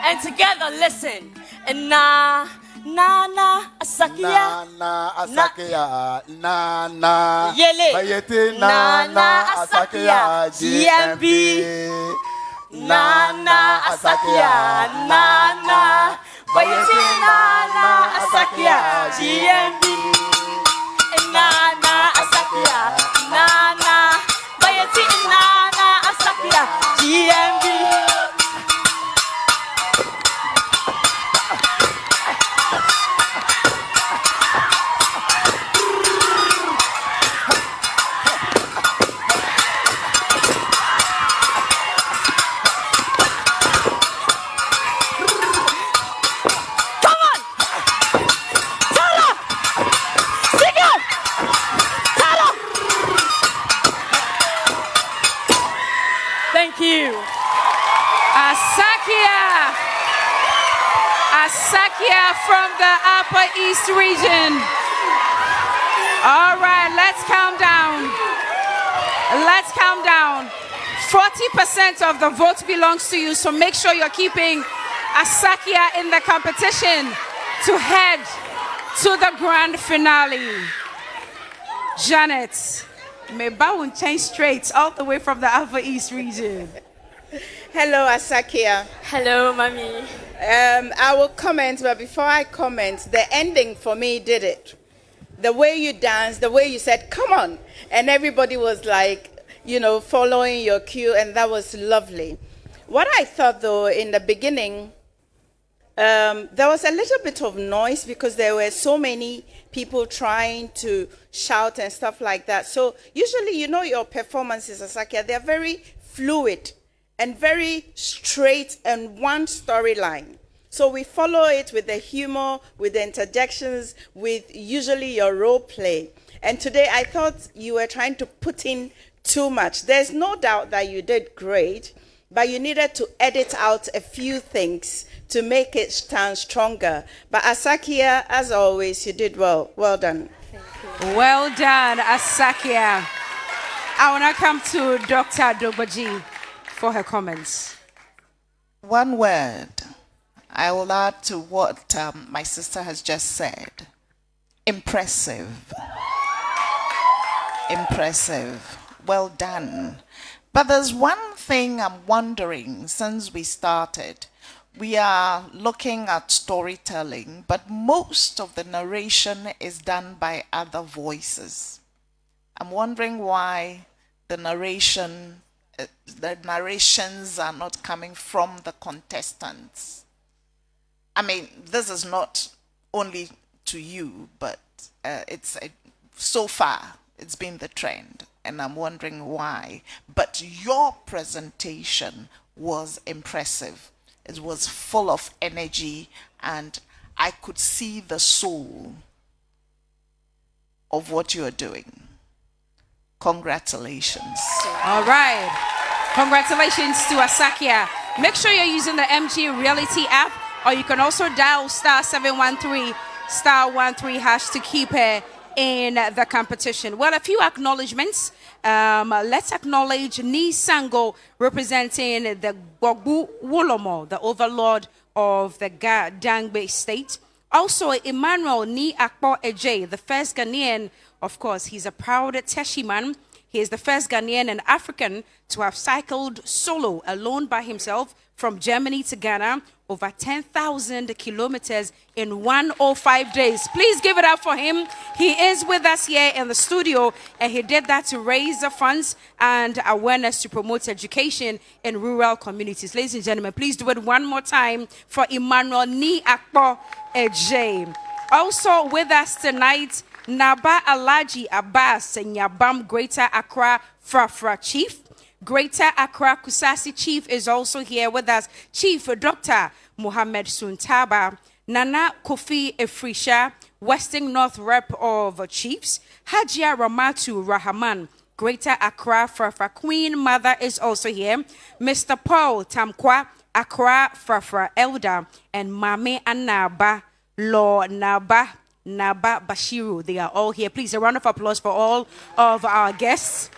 And together, listen. And na asakia. Na Yele. Bayete Na asakia. GMB. Na asakia. Na Bayete na asakia. GMB. Na asakia. Na Bayete na asakia. GMB. Thank you. Asakia from the Upper East region. All right, let's calm down. Let's calm down. 40% of the vote belongs to you, so make sure you're keeping Asakia in the competition to head to the grand finale. Janet, may bow and change straight all the way from the Upper East region. Hello, Asakia. Hello, Mommy. I will comment, but before I comment, the ending for me did it. The way you danced, the way you said, come on, and everybody was like, you know, following your cue, and that was lovely. What I thought, though, in the beginning, there was a little bit of noise because there were so many people trying to shout and stuff like that. So usually, you know, your performances, Asakia, they're very fluid and very straight and one storyline. So we follow it with the humor, with the interjections, with usually your role play. And today I thought you were trying to put in too much. There's no doubt that you did great, but you needed to edit out a few things to make it stand stronger. But Asakia, as always, you did well. Well done. Well done, Asakia. I want to come to Dr. Dogbaji for her comments. One word I will add to what my sister has just said. Impressive. Impressive. Well done. But there's one thing I'm wondering since we started. We are looking at storytelling, but most of the narration is done by other voices. I'm wondering why the narrations are not coming from the contestants. I mean, this is not only to you, but so far it's been the trend, and I'm wondering why. But your presentation was impressive. It was full of energy, and I could see the soul of what you are doing. Congratulations. All right. Congratulations to Asakia. Make sure you're using the MG Reality app, or you can also dial *713 *13# to keep her in the competition. Well, a few acknowledgements. Let's acknowledge Ni Sango, representing the Gbogbo Wolomo, the overlord of the Dangbe state. Also, Emmanuel Ni Akpo Eje, the first Ghanaian. Of course, he's a proud Teshiman. He is the first Ghanaian and African to have cycled solo, alone by himself, from Germany to Ghana, over 10,000 kilometers in 105 days. Please give it up for him. He is with us here in the studio, and he did that to raise the funds and awareness to promote education in rural communities. Ladies and gentlemen, please do it one more time for Emmanuel Ni Akpo Eje. Also with us tonight, Naba Alaji Abbas Nyabam, Greater Accra Frafra Chief. Greater Accra Kusasi Chief is also here with us. Chief Dr. Mohammed Suntaba, Nana Kofi Efrisha, Western North Rep of Chiefs. Hajia Ramatu Rahman, Greater Accra Frafra Queen Mother is also here. Mr. Paul Tamkwa, Accra Frafra Elder, and Mame Anaba Law Naba Bashiru. They are all here. Please, a round of applause for all of our guests.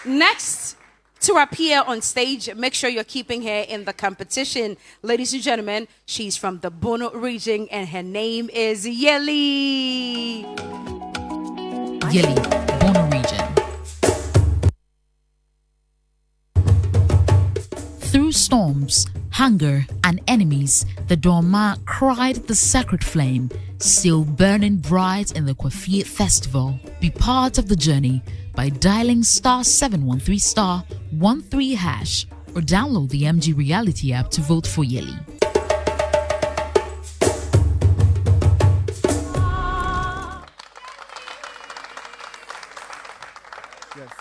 Next to appear on stage, make sure you're keeping her in the competition. Ladies and gentlemen, she's from the Bono region, and her name is Yeli. Yeli, Bono region. Through storms, hunger, and enemies, the Dorma cried the sacred flame, still burning bright in the Kwafie festival. Be part of the journey by dialing *713 *13# or download the MG Reality app to vote for Yeli. Yes.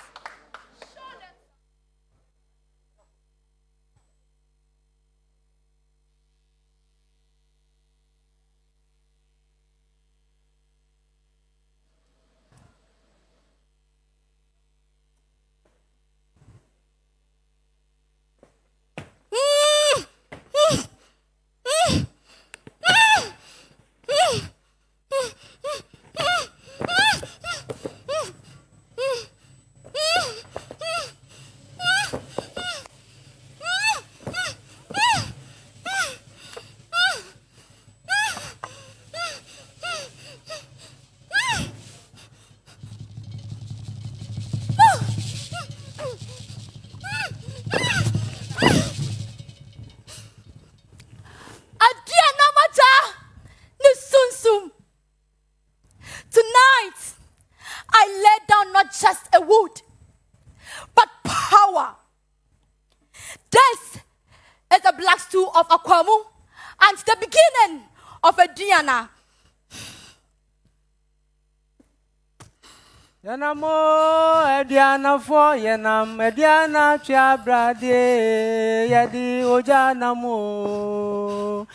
Tonight, I laid down not just a wood, but power. This is the black stool of Akwamu and the beginning of a Diana. Yanamo Ediana for Yanam Ediana Chabrade Yadi Ojanamo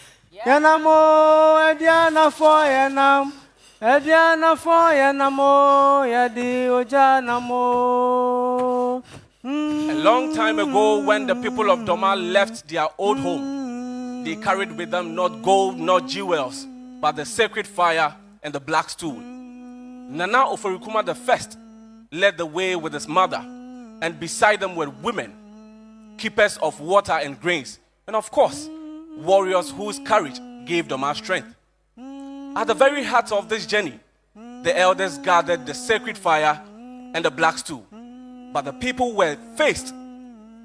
Yanamo Ediana for Yanam Ediana for Yanamo Yadi Ojanamo. A long time ago, when the people of Doma left their old home, they carried with them not gold, not jewels, but the sacred fire and the black stool. Nana Oforikuma the first led the way with his mother, and beside them were women, keepers of water and grains, and of course, warriors whose courage gave Doma strength. At the very heart of this journey, the elders gathered the sacred fire and the black stool, but the people were faced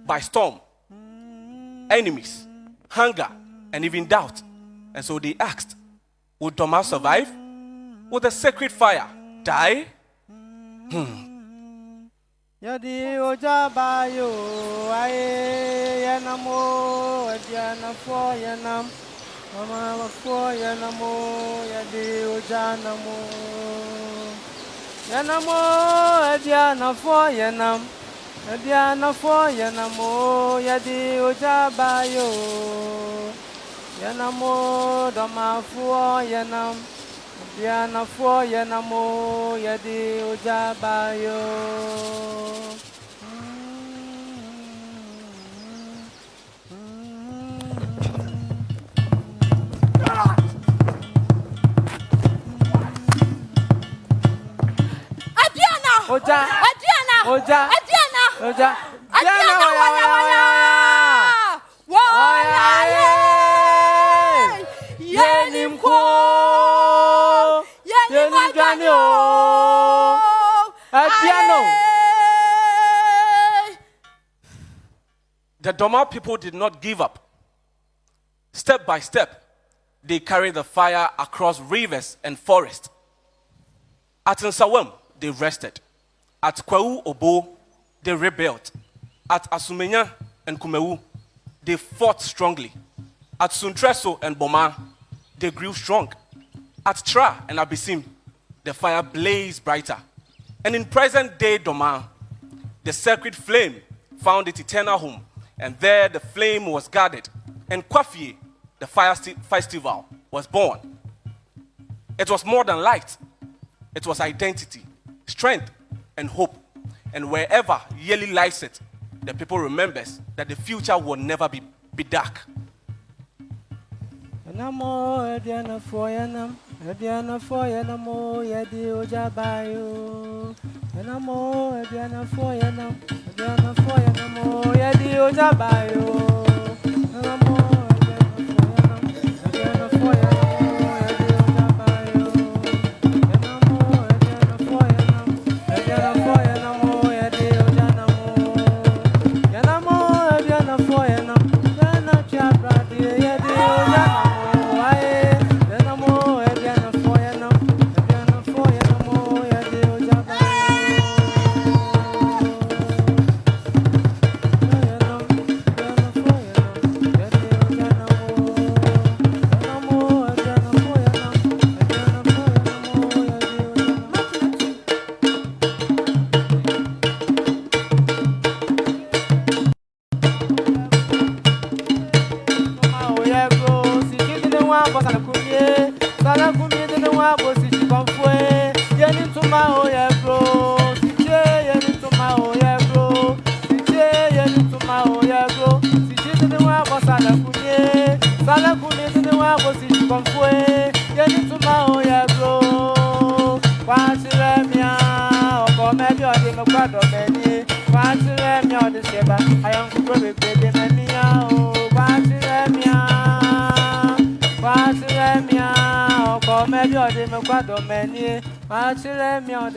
by storm, enemies, hunger, and even doubt. And so they asked, would Doma survive? Would the sacred fire die? Yadi Ojabayo, Aye, Yanamo, Ediana for Yanam, Mama for Yanamo, Yadi Ojanamo. Yanamo, Adiana for Yanam. Adiana for Yanamo, Yadi Ojabayo. Yanamo, Dama for Yanam. Adiana for Yanamo, Yadi Ojabayo. Oja. Adriana. Oja. Adriana. Oja. Adriana. Yenimko. Yenimjanio. Adriano. The Doma people did not give up. Step by step, they carried the fire across rivers and forests. At Nsawam, they rested. At Kwau Obo, they rebuilt. At Asumenya and Kumewu, they fought strongly. At Suntreso and Boma, they grew strong. At Tra and Abisim, the fire blazed brighter. And in present-day Doma, the sacred flame found its eternal home, and there the flame was guarded. And Kwafie, the fire festival, was born. It was more than light. It was identity, strength, and hope. And wherever yearly lights it, the people remembers that the future will never be dark. Yanamo, Ediana for Yanam, Ediana for Yanamo, Yadi Ojabayo. Yanamo, Ediana for Yanam, Ediana for Yanamo, Yadi Ojabayo. Yanamo, Ediana for Yanam, Ediana for Yanamo, Yadi Ojabayo. Yanamo, Ediana for Yanam, Ediana for Yanamo, Yadi Ojanamo. Yanamo, Ediana for Yanam, Yana Chabra, Yadi Ojanamo.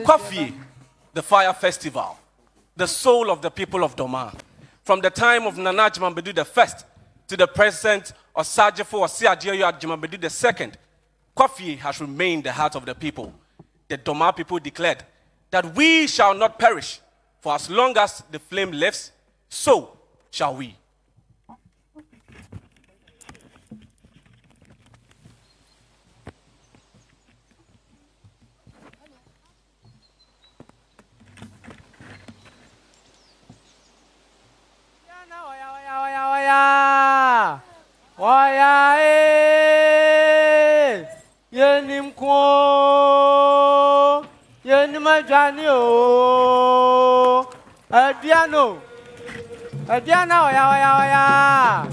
Kwafie, the fire festival, the soul of the people of Doma. From the time of Nana Jimambedu the first to the present Osajefo Osiadio Jimambedu the second, Kwafie has remained the heart of the people. The Doma people declared that we shall not perish, for as long as the flame lives, so shall we. Adiana, oya,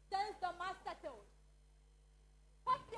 Since the master told, what the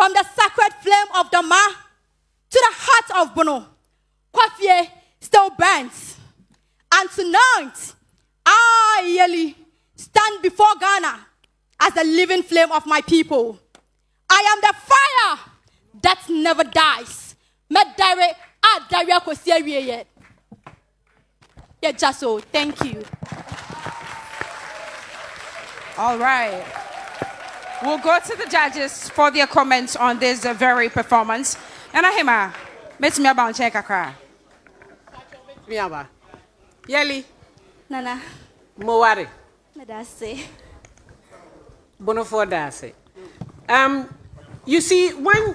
from the sacred flame of Dama to the heart of Bono, Kwafie still burns. And tonight, I Yeli stand before Ghana as the living flame of my people. I am the fire that never dies. Medare Adaria Kosierie. Yeah, just so. Thank you. All right. We'll go to the judges for their comments on this very performance. And Ahima, met me about check a Miaba. Yeli. Nana. Mowari. Medase. Bonofodase. You see, when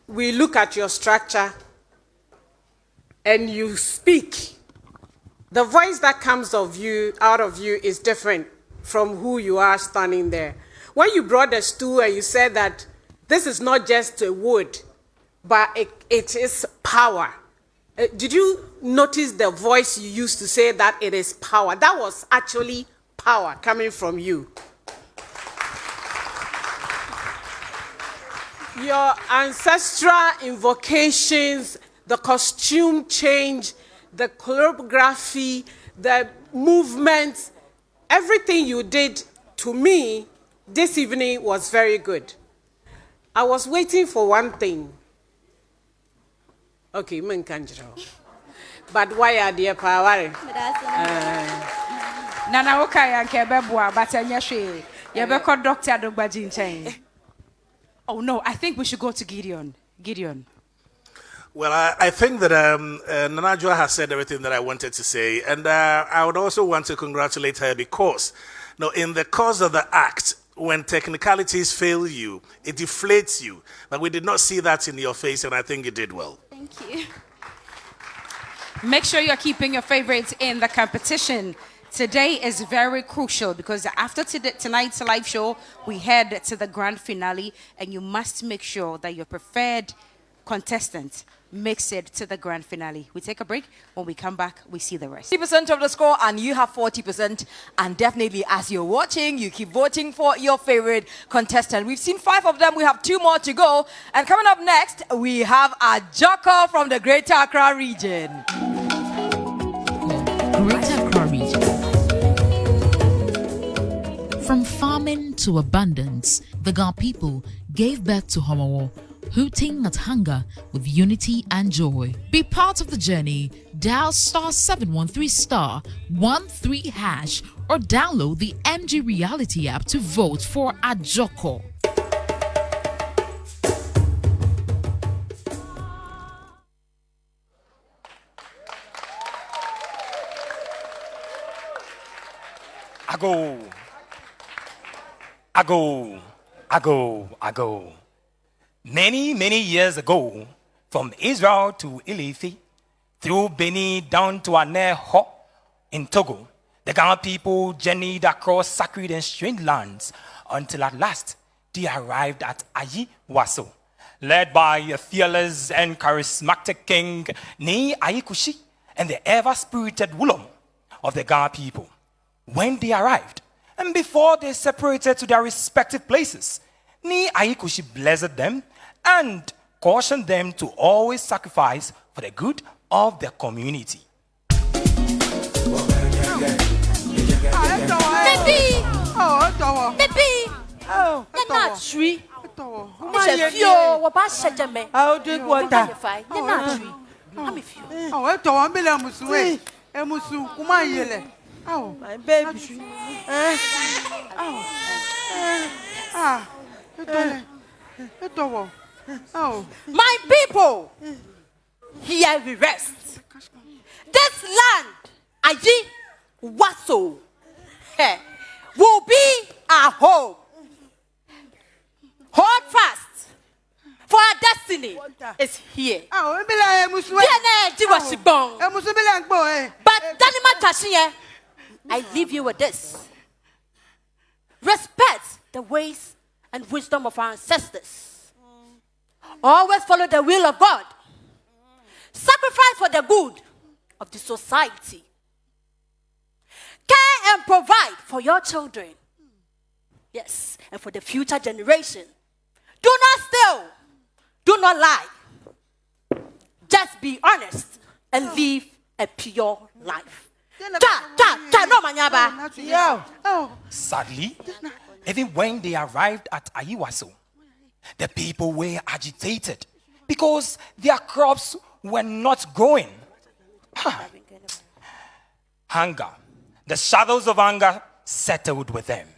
we look at your structure and you speak, the voice that comes out of you is different from who you are standing there. When you brought the stool and you said that this is not just a wood, but it is power. Did you notice the voice you used to say that it is power? That was actually power coming from you. Your ancestral invocations, the costume change, the choreography, the movements, everything you did to me this evening was very good. I was waiting for one thing. Okay, but why are there power? Nana Okaya Kebebwa, but Yabeko Dr. Dogbajin Chain. Oh no, I think we should go to Gideon. Gideon. Well, I think that Nanajua has said everything that I wanted to say, and I would also want to congratulate her because, in the course of the act, when technicalities fail you, it deflates you. But we did not see that in your face, and I think you did well. Thank you. Make sure you're keeping your favorites in the competition. Today is very crucial because after tonight's live show, we head to the grand finale, and you must make sure that your preferred contestant makes it to the grand finale. We take a break. When we come back, we see the rest. 50% of the score, and you have 40%. And definitely, as you're watching, you keep voting for your favorite contestant. We've seen 5 of them. We have 2 more to go. And coming up next, we have a joker from the Greater Accra region. Greater Accra region. From famine to abundance, the Ga people gave birth to Homawo, hooting at hunger with unity and joy. Be part of the journey. Dial *713*13# or download the MG Reality app to vote for Ajoko. Ago. Many years ago, from Israel to Ilifi, through Benin down to Aneho in Togo, the Ghana people journeyed across sacred and strange lands until at last they arrived at Ayi Waso, led by a fearless and charismatic king, Ni Ayikushi, and the ever-spirited Wulom of the Ghana people. When they arrived, and before they separated to their respective places, Ni Ayikushi blessed them and cautioned them to always sacrifice for the good of the community. My baby. My people, here we rest. This land, Ayi Waso, will be our home. Hold fast, for our destiny is here. But Danima Tashiye, I leave you with this. Respect the ways and wisdom of our ancestors. Always follow the will of God. Sacrifice for the good of the society. Care and provide for your children. Yes, and for the future generation. Do not steal. not lie. Just be honest and live a pure life. No, Manyaba. Sadly, even when they arrived at Ayiwaso, the people were agitated because their crops were not growing. Hunger, the shadows of hunger settled with them.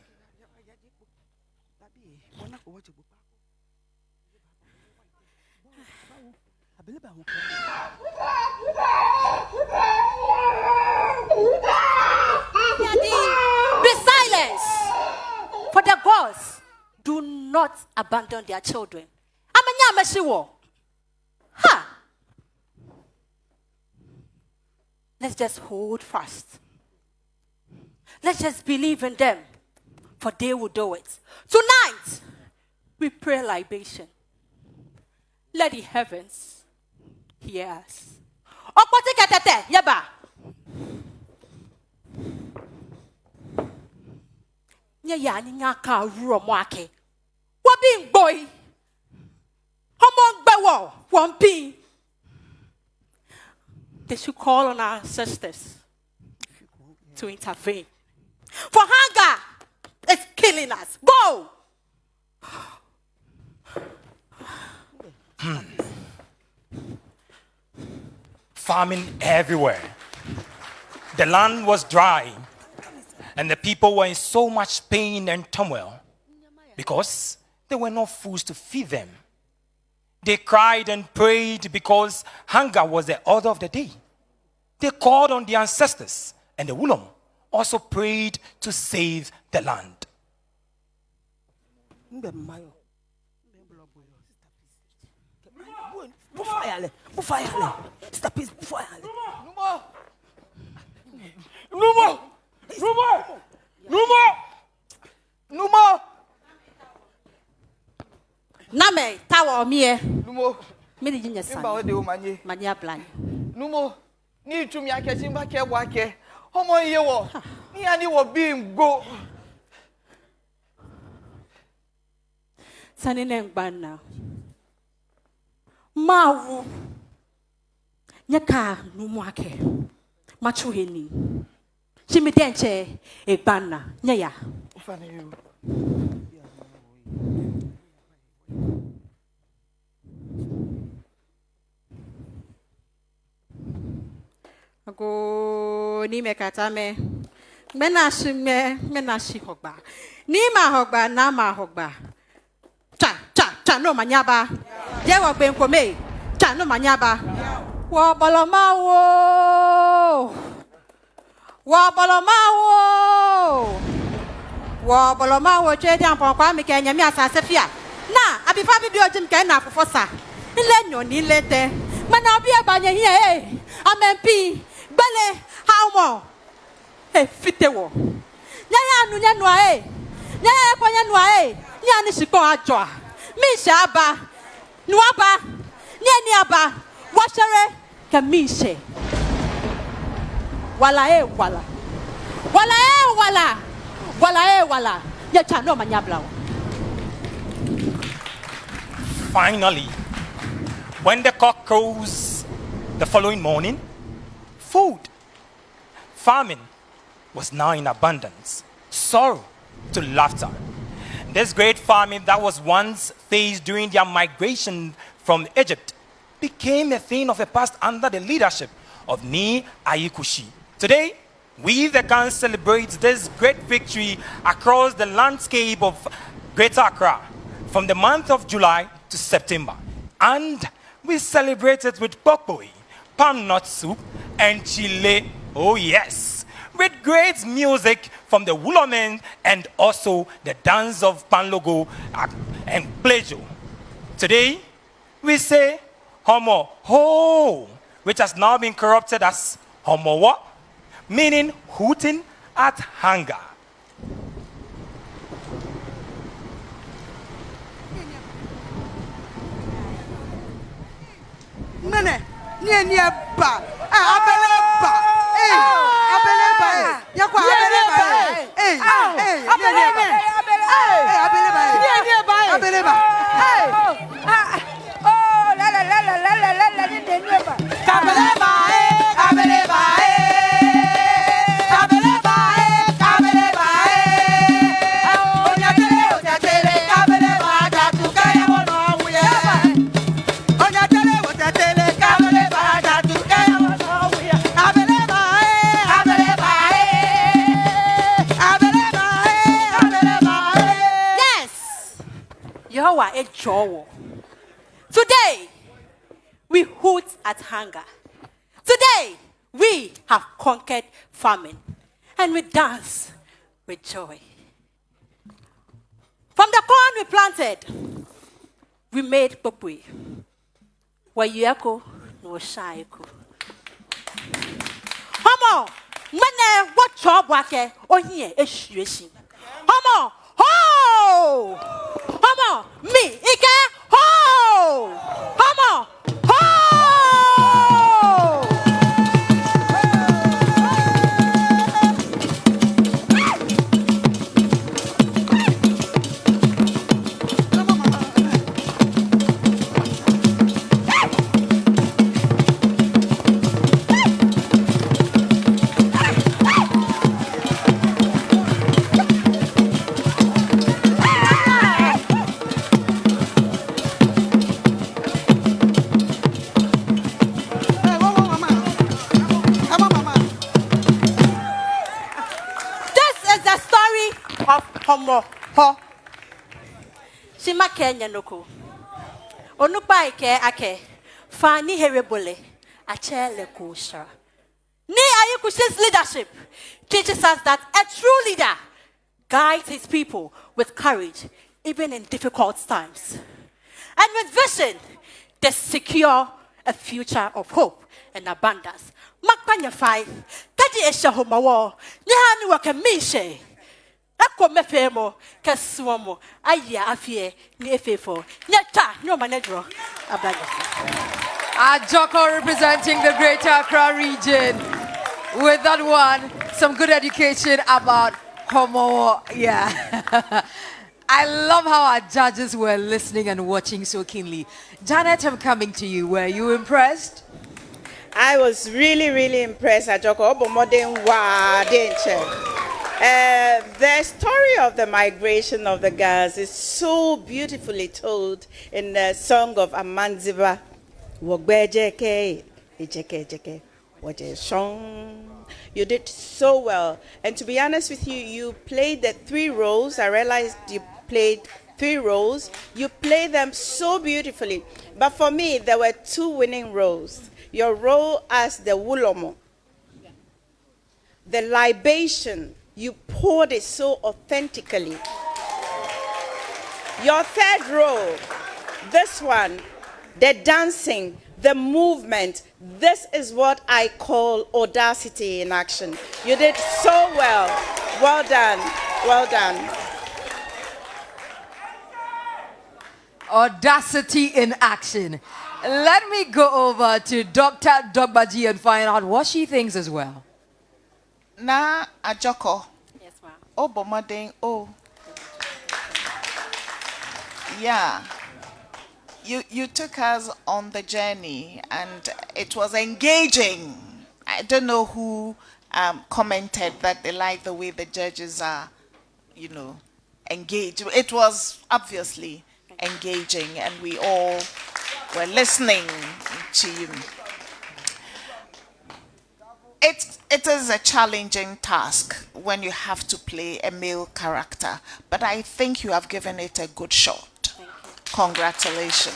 Be silent, for the gods do not abandon their children. Let's just hold fast. Let's just believe in them, for they will do it. Tonight, we pray libation. Let the heavens hear us. Yaba. Wabing boy. Homon bewo. Wampi. They should call on our ancestors to intervene. For hunger is killing us. Go! Famine everywhere. The land was dry, and the people were in so much pain and turmoil because there were no foods to feed them. They cried and prayed because hunger was the order of the day. They called on the ancestors, and the Wulom also prayed to save the land. Name tawa omie. Numo. Mini jinya san. Imba ode o manye. Manya plan. Numo. Ni tumi ake simba ke wa ke. Homo ye wo. Ni ani wo bi ngo. Sanine ngbana. Mawu. Nyaka numu ake. Machu heni. Chimidenche egbana. Nyaya. Ufane you. Go ni me katame. Menashi hogba. Ni ma hogba na ma hogba. Cha no manyaba. Ye wo gbe nkome. Cha no manyaba. Wo bolomawo. Wo bolomawo che di ampon kwa mi ke nyami asase fia. Na abifa video jim ke na fofosa. Ile nyo ni lete. Mana obi abanye hie amempi. Bele, how more? Hey, fitewo. Nyaya nunya noae. Nyaya kwanya noae. Nyani shiko ajwa. Misha aba. Nuaba. Nyani aba. Washere kamishe. Wala. Yacha no manyabla. Finally, when the cock crows the following morning, food. Famine was now in abundance. Sorrow to laughter. This great famine that was once faced during their migration from Egypt became a thing of the past under the leadership of Ni Ayikushi. Today, we the Ghan celebrate this great victory across the landscape of Greater Accra from the month of July to September. And we celebrate it with pokpoi, palm nut soup, and chile, oh yes, with great music from the Wulomen and also the dance of Panlogo and Plejo. Today, we say Homo Ho, which has now been corrupted as Homo What, meaning hooting at hunger. Nene, ni ba. Abeleba. Abeleba. Yakwa abeleba. Abeleba. Abeleba. Yehowa ejowo. Today, we hoot at hunger. Today, we have conquered famine. And we dance with joy. From the corn we planted, we made popui. Wayako no shaiku. Homo, when what job wake, or here is shushi. Homo, ho! Homo, me, ike, ho! Homo, ho! Homo ho Shima Kenya noko Onupa ike ake Fani herebole Achele kusha Ni Ayukushi's leadership teaches us that a true leader guides his people with courage even in difficult times. And with vision, they secure a future of hope and abundance. Makpanya fai Taji esha homawo Nyahani wakamishe Ako mefemo kasuomo aya afie ni efefo nyata no manedro Ajoko representing the Greater Accra region. With that one, some good education about homo. Yeah. I love how our judges were listening and watching so keenly. Janet, I'm coming to you. Were you impressed? I was really, really impressed. Ajoko Obomodin wa denche. The story of the migration of the Ghans is so beautifully told in the song of Amanziba. You did so well. And to be honest with you, you played the 3 roles. I realized you played 3 roles. You played them so beautifully. But for me, there were 2 winning roles. Your role as the Wulomo, the libation. You poured it so authentically. Your 3rd role, this one, the dancing, the movement, this is what I call audacity in action. You did so well. Well done. Well done. Audacity in action. Let me go over to Dr. Dogbaji and find out what she thinks as well. Na Ajoko. Yes, ma'am. Oh, Bomading. Oh. Yeah. You took us on the journey and it was engaging. I don't know who commented that they like the way the judges are, engaged. It was obviously engaging and we all were listening to you. It is a challenging task when you have to play a male character, but I think you have given it a good shot. Congratulations.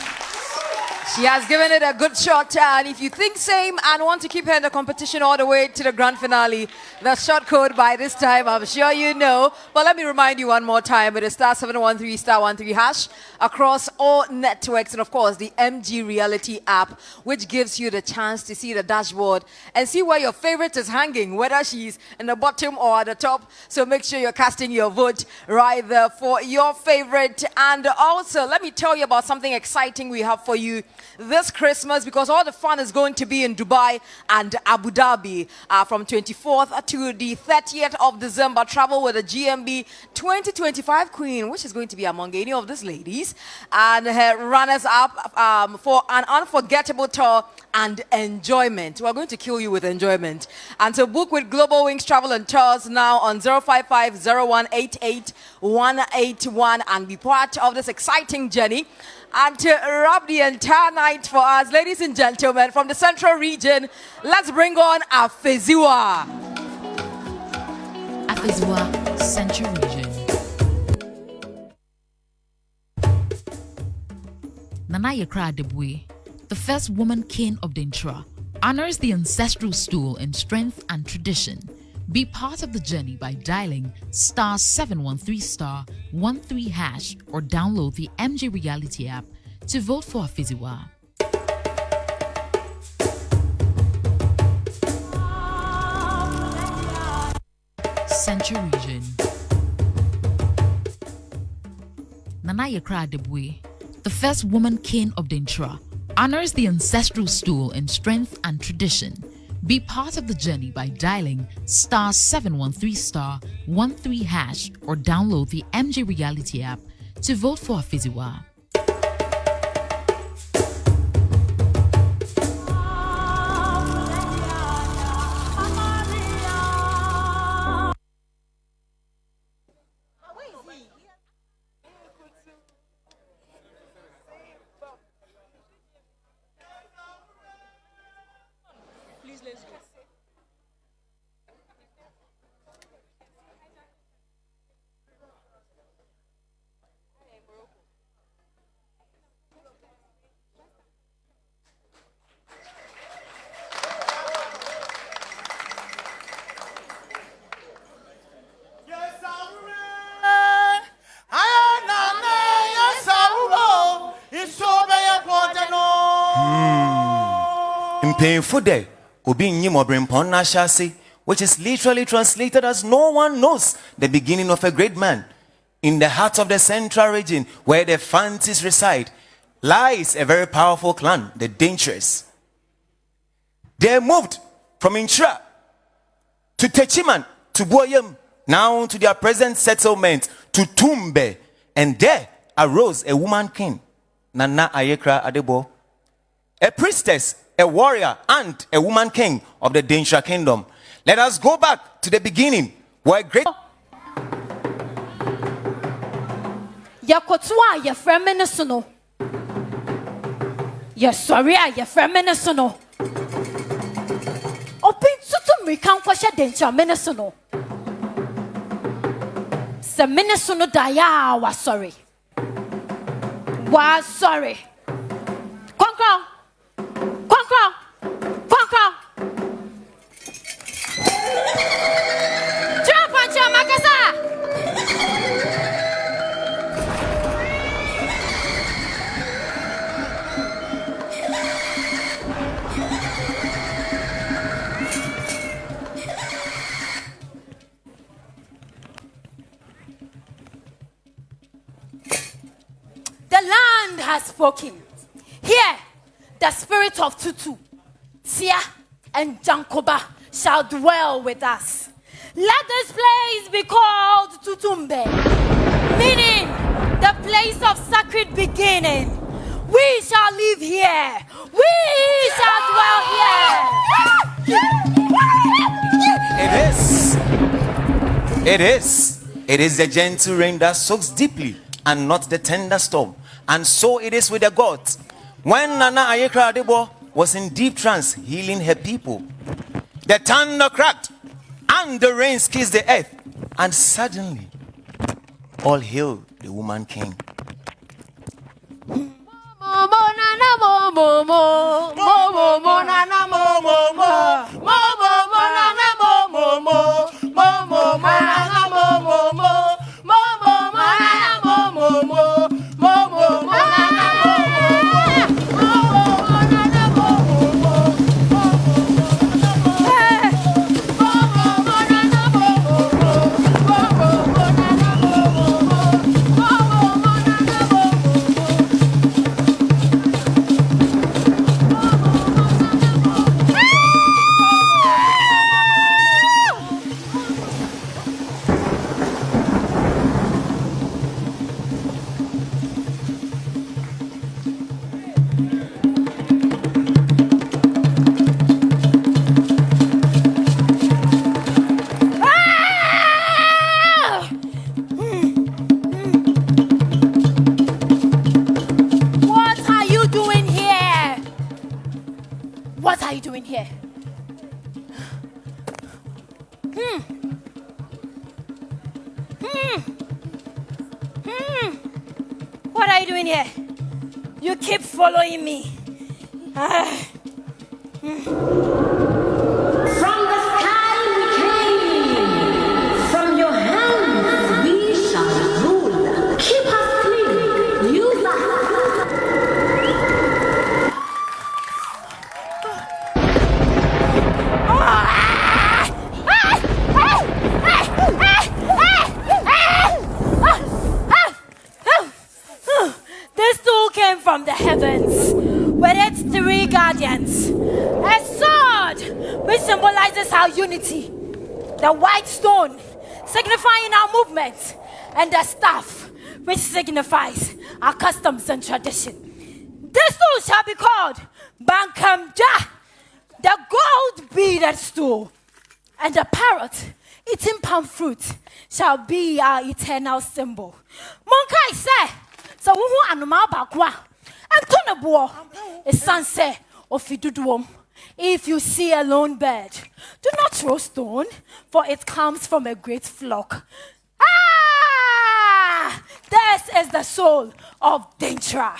She has given it a good shot, and if you think same and want to keep her in the competition all the way to the grand finale, the short code by this time, I'm sure you know. But let me remind you one more time, it is *713 *13 hash across all networks, and of course the MG Reality app, which gives you the chance to see the dashboard and see where your favorite is hanging, whether she's in the bottom or at the top. So make sure you're casting your vote right there for your favorite. And also, let me tell you about something exciting we have for you this Christmas, because all the fun is going to be in Dubai and Abu Dhabi from 24th to the 30th of December. Travel with a GMB 2025 Queen, which is going to be among any of these ladies, and her runners-up for an unforgettable tour and enjoyment. We're going to kill you with enjoyment. And so book with Global Wings Travel and Tours now on 055-0188-181 and be part of this exciting journey. And to wrap the entire night for us, ladies and gentlemen, from the Central Region, let's bring on Afeziwa. Afeziwa, Central Region. Nana Yekra Adebue, the first woman king of Dintra, honors the ancestral stool in strength and tradition. Be part of the journey by dialing *713*13# or download the MJ Reality app to vote for Afiziwa. Central Region. Nana Yekra Adebue, the first woman king of Dintra, honors the ancestral stool in strength and tradition. Be part of the journey by dialing *713*13# or download the MJ Reality app to vote for Afiziwa. Painful day, which is literally translated as no one knows the beginning of a great man. In the heart of the central region where the Fantis reside lies a very powerful clan, the Dangerous. They moved from Intra to Techiman to Boyam, now to their present settlement to Tumbe, and there arose a woman king, Nana Ayekra Adebo, a priestess, a warrior, and a woman king of the Densha kingdom. Let us go back to the beginning where great Yakotwa ya feminisuno. Yes, sorry, ya feminisuno. Open tutu mi kan kwasha Densha minisuno. Se minisuno daya wa sorry. Wa sorry. Konko. Konko. Konko. Chapa makasa. The land has spoken. Here, the spirit of Tutu, Tia, and Jankoba shall dwell with us. Let this place be called Tutumbe, meaning the place of sacred beginning. We shall live here. We shall dwell here. It is the gentle rain that soaks deeply and not the tender storm. And so it is with the gods. When Nana Ayekra Adebo was in deep trance healing her people, the thunder cracked and the rains kissed the earth, and suddenly all hail the woman king. What are you doing here? What are you doing here? You keep following me. From the sky we came, from your hands we shall rule. Keep us clean, use us. This tool came from the heavens with its 3 guardians. A sword, which symbolizes our unity. The white stone, signifying our movement. And the staff, which signifies our customs and tradition. This stool shall be called Bankamja, the gold-beaded stool. And the parrot, eating palm fruit, shall be our eternal symbol. Monkai say, so who animal bakwa, and tonabo, a sunset of Fiduduum. If you see a lone bird, do not throw stone, for it comes from a great flock. Ah! This is the soul of Dentra.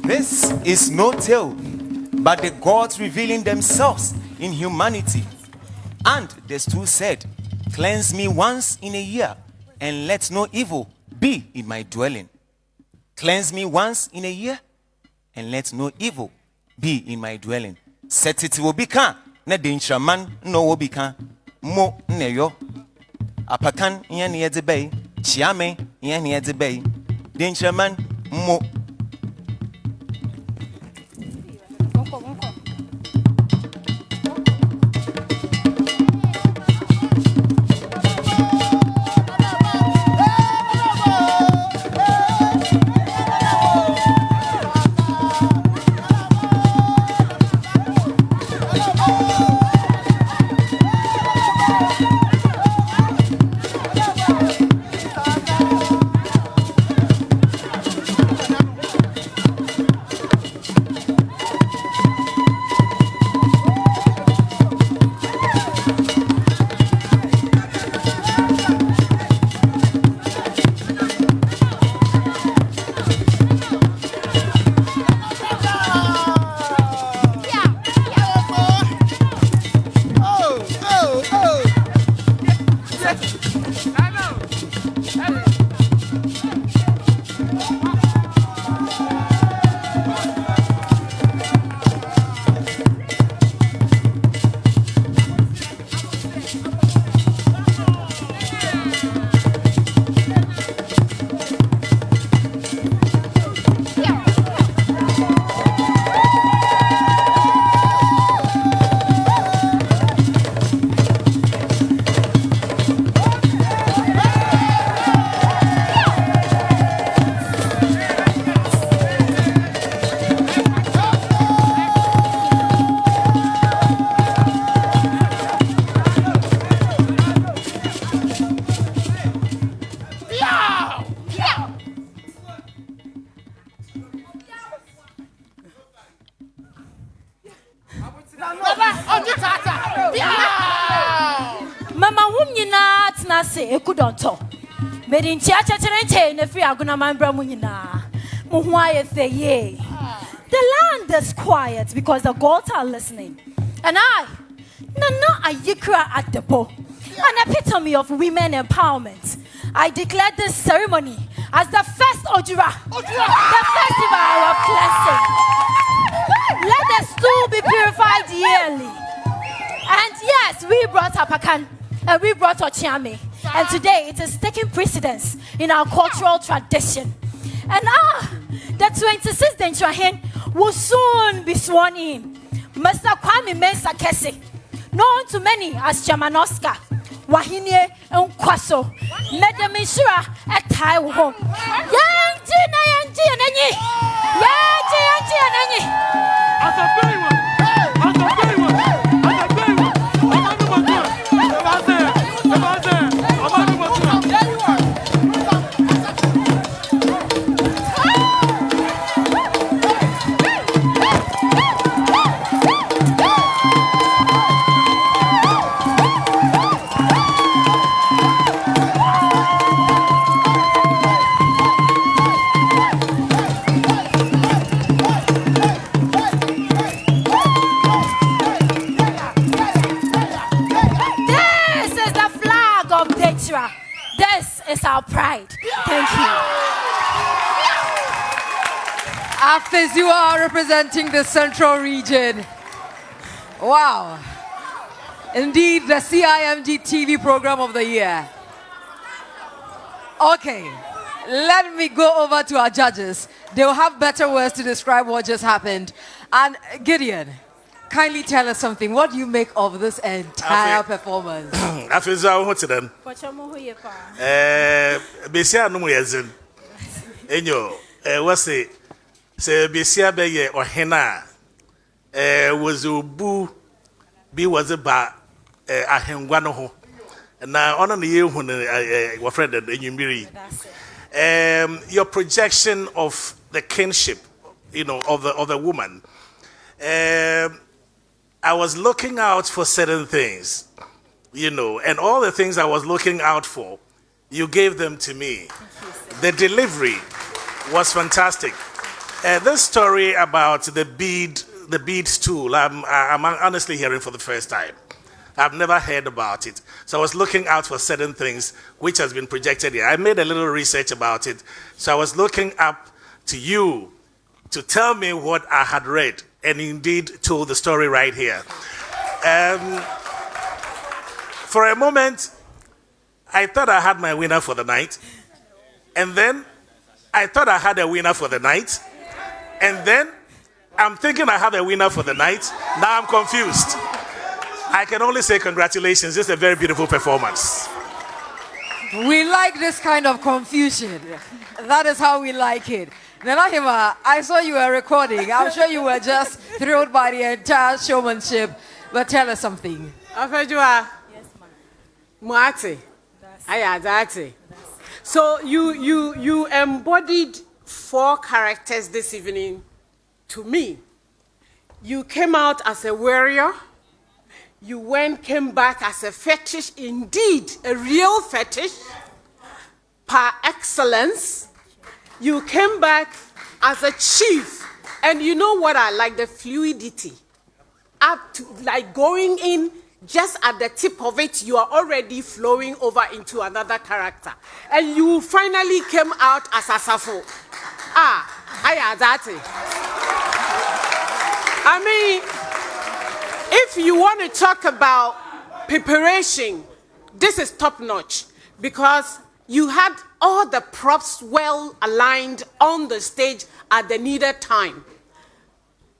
This is no tale, but the gods revealing themselves in humanity. And the stool said, cleanse me once in a year, and let no evil be in my dwelling. Cleanse me once in a year, and let no evil be in my dwelling. Set it will become, na danger man no will become, mo neyo. Apakan yan ye de bay, chiame yan ye de bay, danger man mo. Mama Wumina Tnase, Ekudonto. Medin Chacha Chenche, Nefri Aguna Mambra Munina. Muhuaya say yea. The land is quiet because the gods are listening. And I, Nana Ayikra at the bow, an epitome of women empowerment. I declare this ceremony as the first Ojura, the festival of cleansing. Let the stool be purified yearly. And yes, we brought Apakan and we brought Ochiame. And today it is taking precedence in our cultural tradition. And the 26th Dentrahen will soon be sworn in. Mr. Kwame Mensa Kese, known to many as Chamanoska, Wahinie and Kwaso, Madam Mishra at Taiwan. Yanji and Yanji and Yanji. Thank you. Afeziwa representing the Central Region. Wow. Indeed, the CIMG TV Program of the Year. Okay, let me go over to our judges. They will have better words to describe what just happened. And Gideon, kindly tell us something. What do you make of this entire performance? Afeziwa, what's it then? Besia no yazin. Enyo, what's it? Say Besia beye ohena. Was ubu bi was a ba ahengwa no ho. Na ono ne ye hu ne wa friend enyumiri. Your projection of the kinship, you know, of the woman. I was looking out for certain things, you know, and all the things I was looking out for, you gave them to me. The delivery was fantastic. This story about the bead stool, I'm honestly hearing for the first time. I've never heard about it. So I was looking out for certain things which has been projected here. I made a little research about it. So I was looking up to you to tell me what I had read, and indeed told the story right here. For a moment, I thought I had my winner for the night. And then I thought I had a winner for the night. And then I'm thinking I have a winner for the night. Now I'm confused. I can only say congratulations. This is a very beautiful performance. We like this kind of confusion. That is how we like it. Nanahima, I saw you were recording. I'm sure you were just thrilled by the entire showmanship. But tell us something. Afeziwa. Yes, ma'am. Muati. Ayadati. So you embodied 4 characters this evening to me. You came out as a warrior. You came back as a fetish, indeed, a real fetish, par excellence. You came back as a chief. And you know what I like? The fluidity. Up to, like going in, just at the tip of it, you are already flowing over into another character. And you finally came out as Asafo. I mean, if you want to talk about preparation, this is top notch because you had all the props well aligned on the stage at the needed time.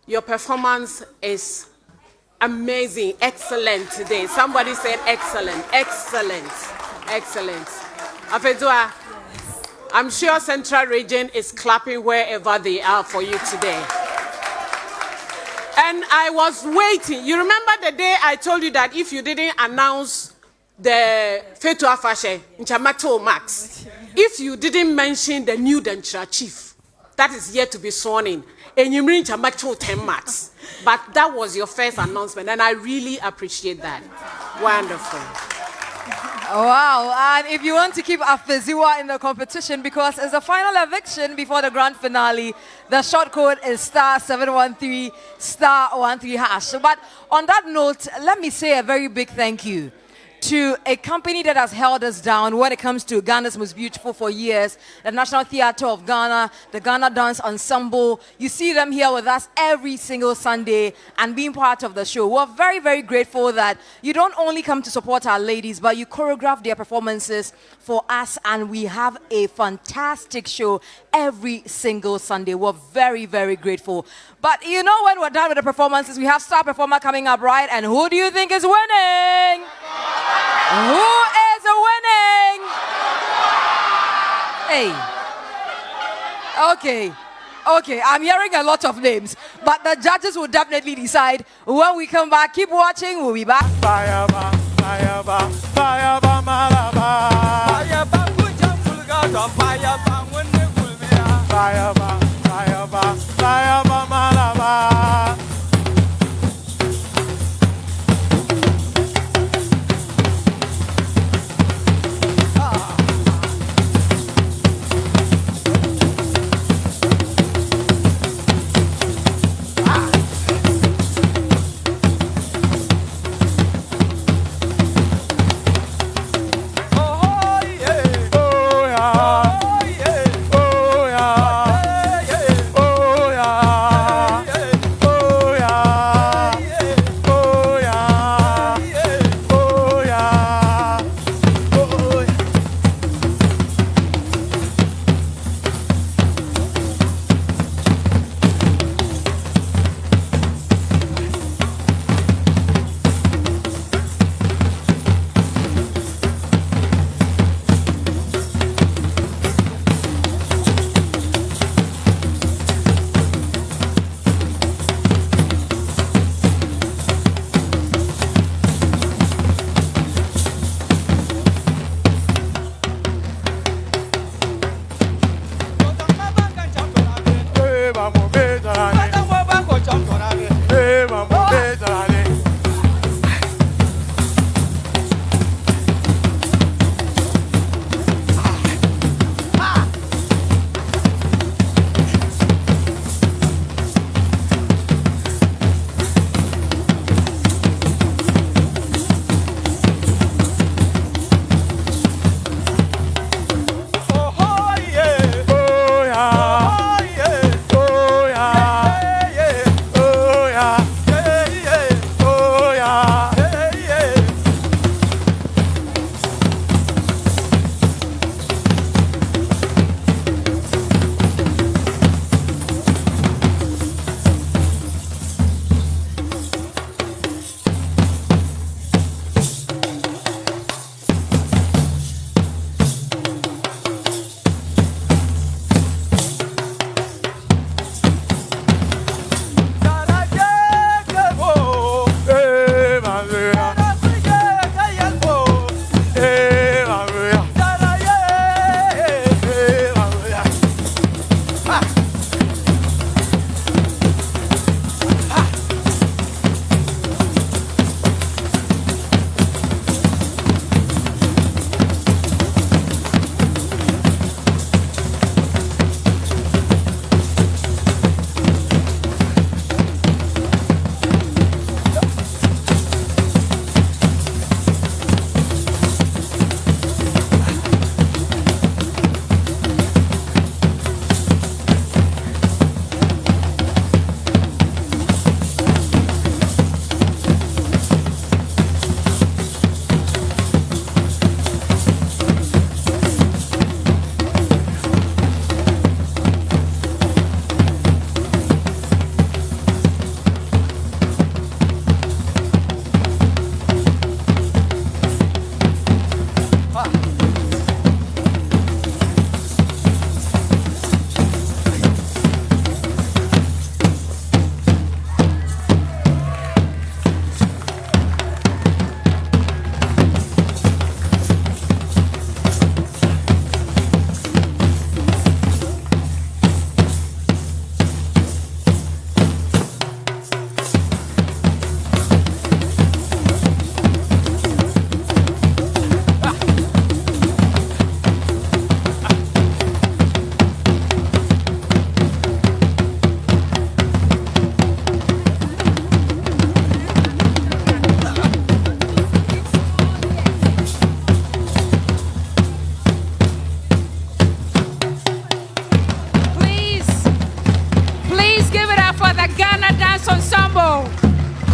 Your performance is amazing, excellent today. Somebody said excellent, excellent, excellent. Afeziwa, I'm sure Central Region is clapping wherever they are for you today. And I was waiting. You remember the day I told you that if you didn't announce the Fetu Afashe, Nchamato Max, if you didn't mention the new Denchira chief, that is yet to be sworn in, and you mean Nchamato 10 Max. But that was your first announcement, and I really appreciate that. Wonderful. Wow, and if you want to keep Afeziwa in the competition, because it's the final eviction before the grand finale, the short code is *713 *13#. But on that note, let me say a very big thank you to a company that has held us down when it comes to Ghana's Most Beautiful for years, the National Theatre of Ghana, the Ghana Dance Ensemble. You see them here with us every single Sunday and being part of the show. We're very, very grateful that you don't only come to support our ladies, but you choreograph their performances for us, and we have a fantastic show every single Sunday. We're very, very grateful. But you know, when we're done with the performances, we have star performer coming up, right? And who do you think is winning? Who is winning? Hey. Okay, I'm hearing a lot of names, but the judges will definitely decide when we come back. Keep watching, we'll be back. Oh, yeah. Oh, yeah.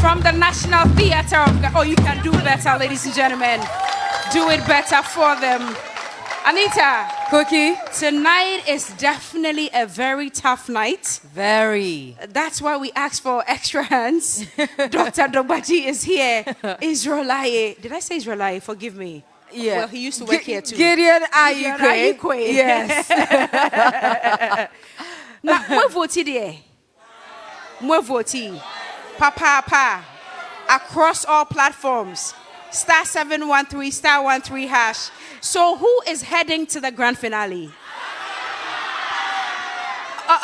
from the National Theatre of Ghana. Oh, you can do better, ladies and gentlemen. Do it better for them. Anita. Cookie. Tonight is definitely a very tough night. Very. That's why we asked for extra hands. Dr. Dogbaji is here. Israelite. Did I say Israelite? Forgive me. Yeah. Well, he used to work here too. Gideon Ayikwe. Yes. Now, mwe voti there. Mwe voti. Pa. Across all platforms. *713, *13#. So who is heading to the grand finale?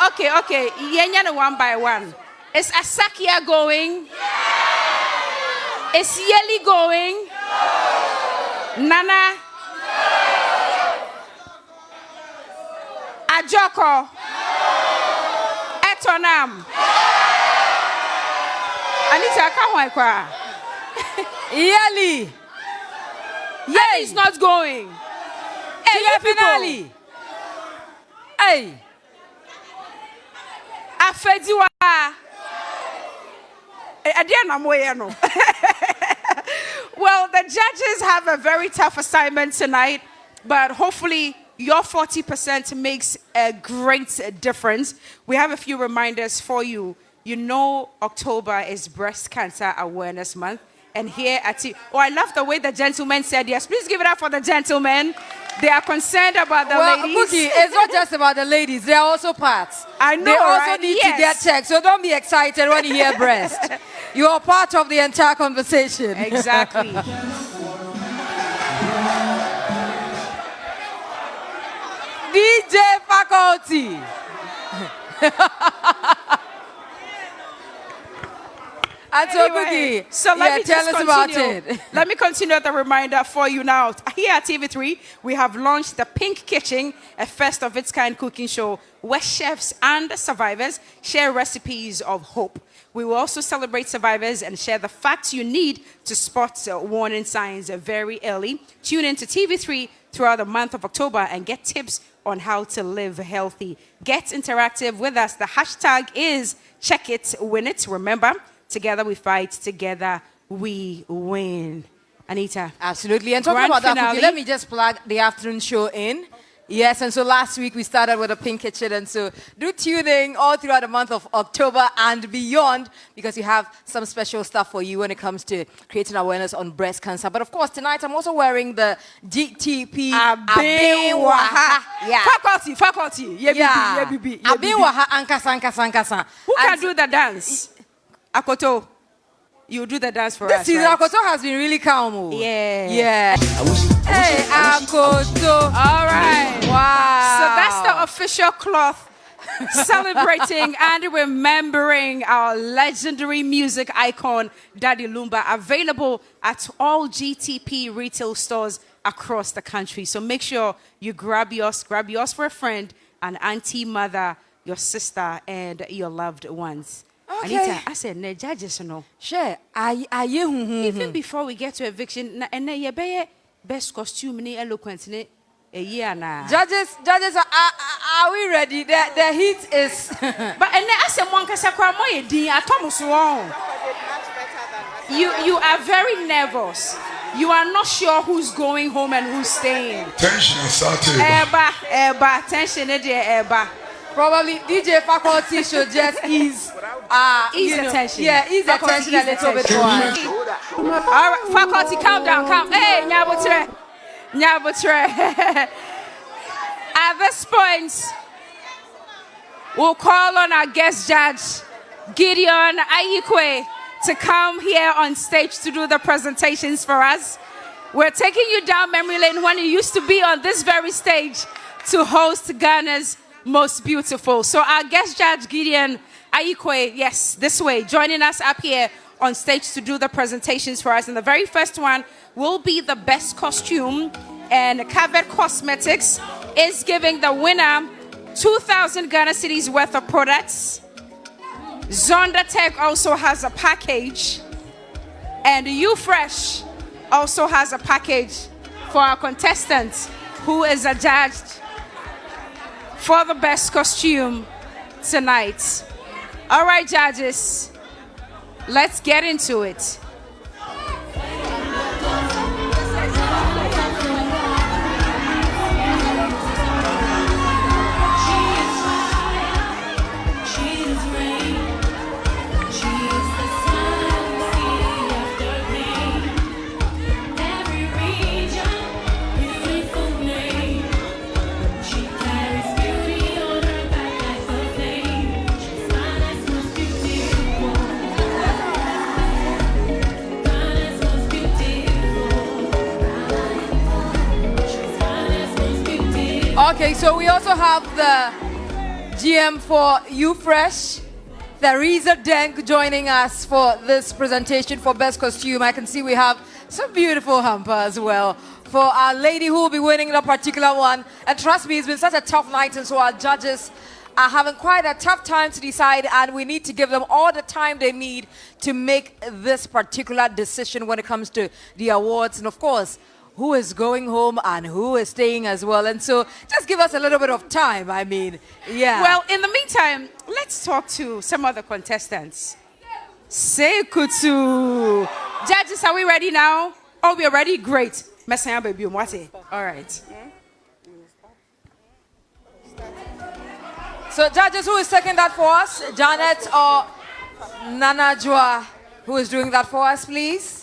Okay. Yenya one by one. Is Asakia going? Is Yeli going? Nana? Ajoko? Etonam? Anita Kahwaikwa? Yeli. Yeli is not going. Hey, to the finale. Hey. Afediwa. Well, the judges have a very tough assignment tonight, but hopefully your 40% makes a great difference. We have a few reminders for you. You know October is Breast Cancer Awareness Month. And here at I love the way the gentleman said yes. Please give it up for the gentlemen. They are concerned about the ladies. Cookie, it's not just about the ladies. There are also parts. I know, they also right? need to get checked. So don't be excited when you hear breast. You are part of the entire conversation. Exactly. DJ Faculty. Anyway, so let me tell us about it. Let me continue the reminder for you now. Here at TV3, we have launched the Pink Kitchen, a first of its kind cooking show where chefs and survivors share recipes of hope. We will also celebrate survivors and share the facts you need to spot warning signs very early. Tune in to TV3 throughout the month of October and get tips on how to live healthy. Get interactive with us. The hashtag is #CheckItWinIt. Remember, together we fight, together we win. Anita. Absolutely. And talking about that, Cookie, let me just plug the afternoon show in. Yes, and so last week we started with a Pink Kitchen, and so do tune in all throughout the month of October and beyond, because we have some special stuff for you when it comes to creating awareness on breast cancer. But of course, tonight I'm also wearing the GTP Abewaha. Yeah. Faculty. Yeah. Abewaha Ankasa. Who can do the dance? Akoto. You do the dance for this us, season, right? Akoto has been really calm. Yeah. Hey, Akoto. All right. Wow. So that's the official cloth celebrating and remembering our legendary music icon, Daddy Lumba, available at all GTP retail stores across the country. So make sure you grab yours for a friend, an auntie, mother, your sister, and your loved ones. Okay. Anita, I said, ne judges no. Sure. Even before we get to eviction, and you best costume ni eloquent ni a year now. Judges, are we ready? The heat is. But and I said, one kasakwa di Thomas Wong. You are very nervous. You are not sure who's going home and who's staying. Tension started. Eba, tension eba. Probably DJ Faculty should just ease the tension. Yeah, ease the tension a little bit more. All right, Faculty, calm down. Hey, Nyabotre. At this point, we'll call on our guest judge, Gideon Ayikwe, to come here on stage to do the presentations for us. We're taking you down memory lane when you used to be on this very stage to host Ghana's Most Beautiful. So our guest judge, Gideon Ayikwe, yes, this way, joining us up here on stage to do the presentations for us. And the very first one will be the best costume, and Covered Cosmetics is giving the winner 2,000 Ghana cedis worth of products. Zonda Tech also has a package, and YouFresh also has a package for our contestant who is adjudged for the best costume tonight. All right, judges. Let's get into it. Okay, so we also have the GM for UFresh, Theresa Denk, joining us for this presentation for Best Costume. I can see we have some beautiful hamper as well for our lady who will be winning the particular one. And trust me, it's been such a tough night, and so our judges are having quite a tough time to decide, and we need to give them all the time they need to make this particular decision when it comes to the awards. And of course, who is going home and who is staying as well. And so just give us a little bit of time. I mean, yeah. Well, in the meantime, let's talk to some other contestants. Sekutu. Judges, are we ready now? Oh, we're ready? Great. Messiah baby, what? All right. So judges, who is taking that for us? Janet or Nana Joa, who is doing that for us, please?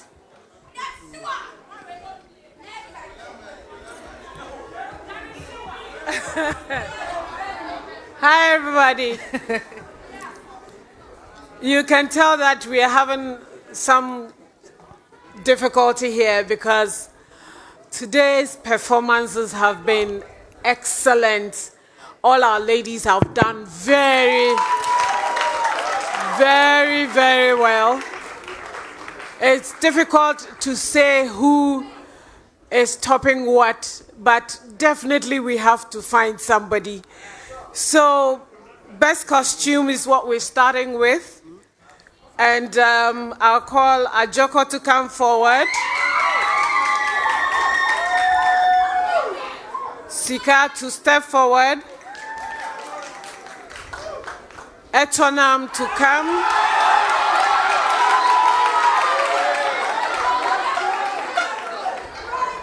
Hi, everybody. You can tell that we are having some difficulty here because today's performances have been excellent. All our ladies have done very, very, very well. It's difficult to say who is topping what, but definitely we have to find somebody. So, best costume is what we're starting with. And I'll call Ajoko to come forward. Sika to step forward. Etonam to come.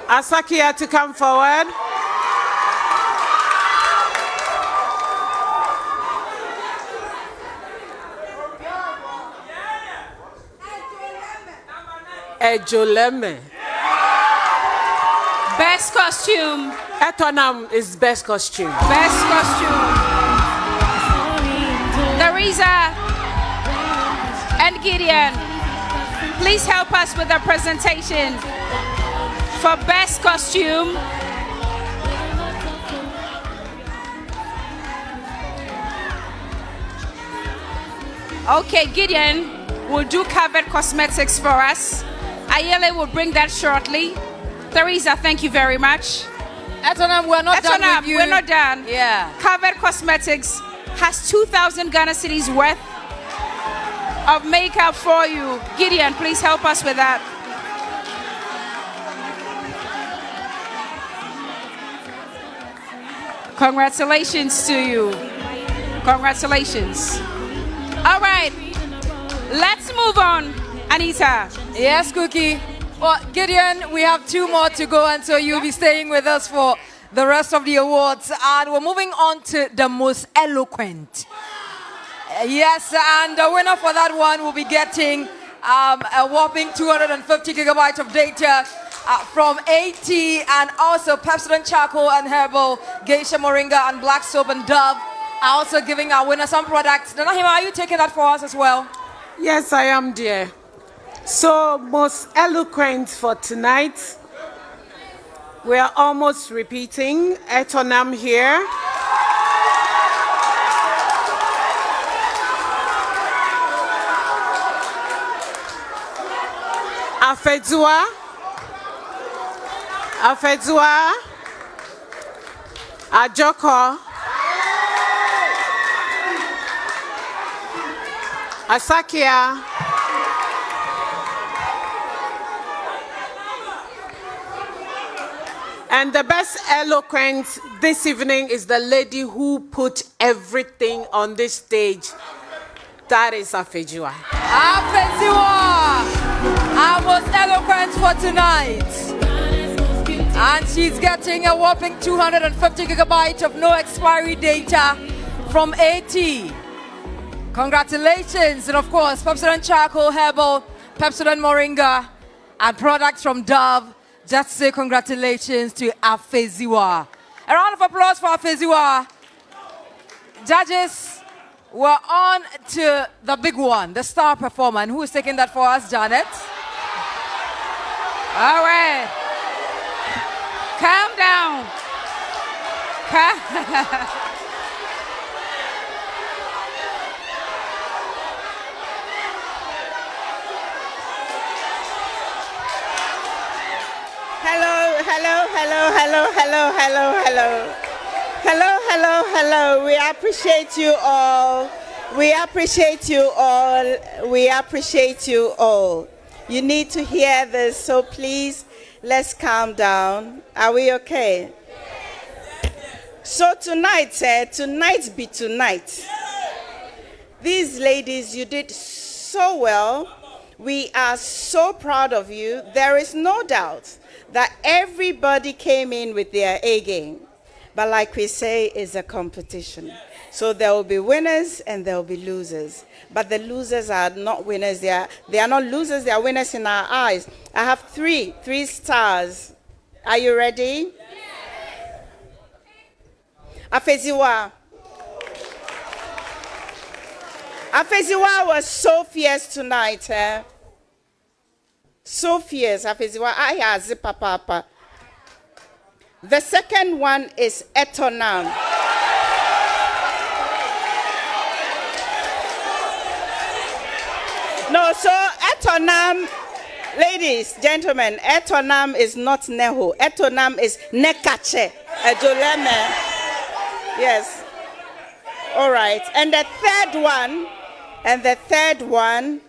Asakia to come forward. Ejoleme. Best costume. Etonam is best costume. Best costume. Theresa and Gideon, please help us with the presentation for best costume. Okay, Gideon will do covered cosmetics for us. Ayele will bring that shortly. Theresa, thank you very much. Etonam, we're not done with you. We're not done. Yeah. Covered Cosmetics has 2,000 Ghana cedis worth of makeup for you. Gideon, please help us with that. Congratulations to you. Congratulations. All right, let's move on. Anita. Yes, Cookie. Well, Gideon, we have 2 more to go, and so you'll be staying with us for the rest of the awards. And we're moving on to the most eloquent. Yes, and the winner for that one will be getting a whopping 250 gigabytes of data from AT, and also Pepsodent Charcoal and Herbal, Geisha Moringa and Black Soap and Dove are also giving our winner some products. Nanahima, are you taking that for us as well? Yes, I am, dear. So, most eloquent for tonight, we are almost repeating. Etonam here. Afedzua. Afedzua. Ajoko. Asakia. And the best eloquent this evening is the lady who put everything on this stage. That is Afedzua. Afeziwa, our most eloquent for tonight. And she's getting a whopping 250 gigabytes of no expiry data from AT. Congratulations. And of course, Pepsodent Charcoal Herbal, Pepsodent Moringa, and products from Dove. Just say congratulations to Afeziwa. A round of applause for Afeziwa. Judges, we're on to the big one, the star performer. And who is taking that for us, Janet? All right. Calm down. Hello. We appreciate you all. We appreciate you all. We appreciate you all. You need to hear this, so please, let's calm down. Are we okay? So tonight, tonight be tonight. These ladies, you did so well. We are so proud of you. There is no doubt that everybody came in with their A game. But like we say, it's a competition. So there will be winners and there will be losers. But the losers are not winners. They are not losers. They are winners in our eyes. I have three stars. Are you ready? Yes. Afeziwa. Afeziwa was so fierce tonight. So fierce, Afeziwa. Papa. The second one is Etonam. No, so Etonam, ladies, gentlemen, Etonam is not Neho. Etonam is Nekache. Ejoleme. Yes. All right. And the third one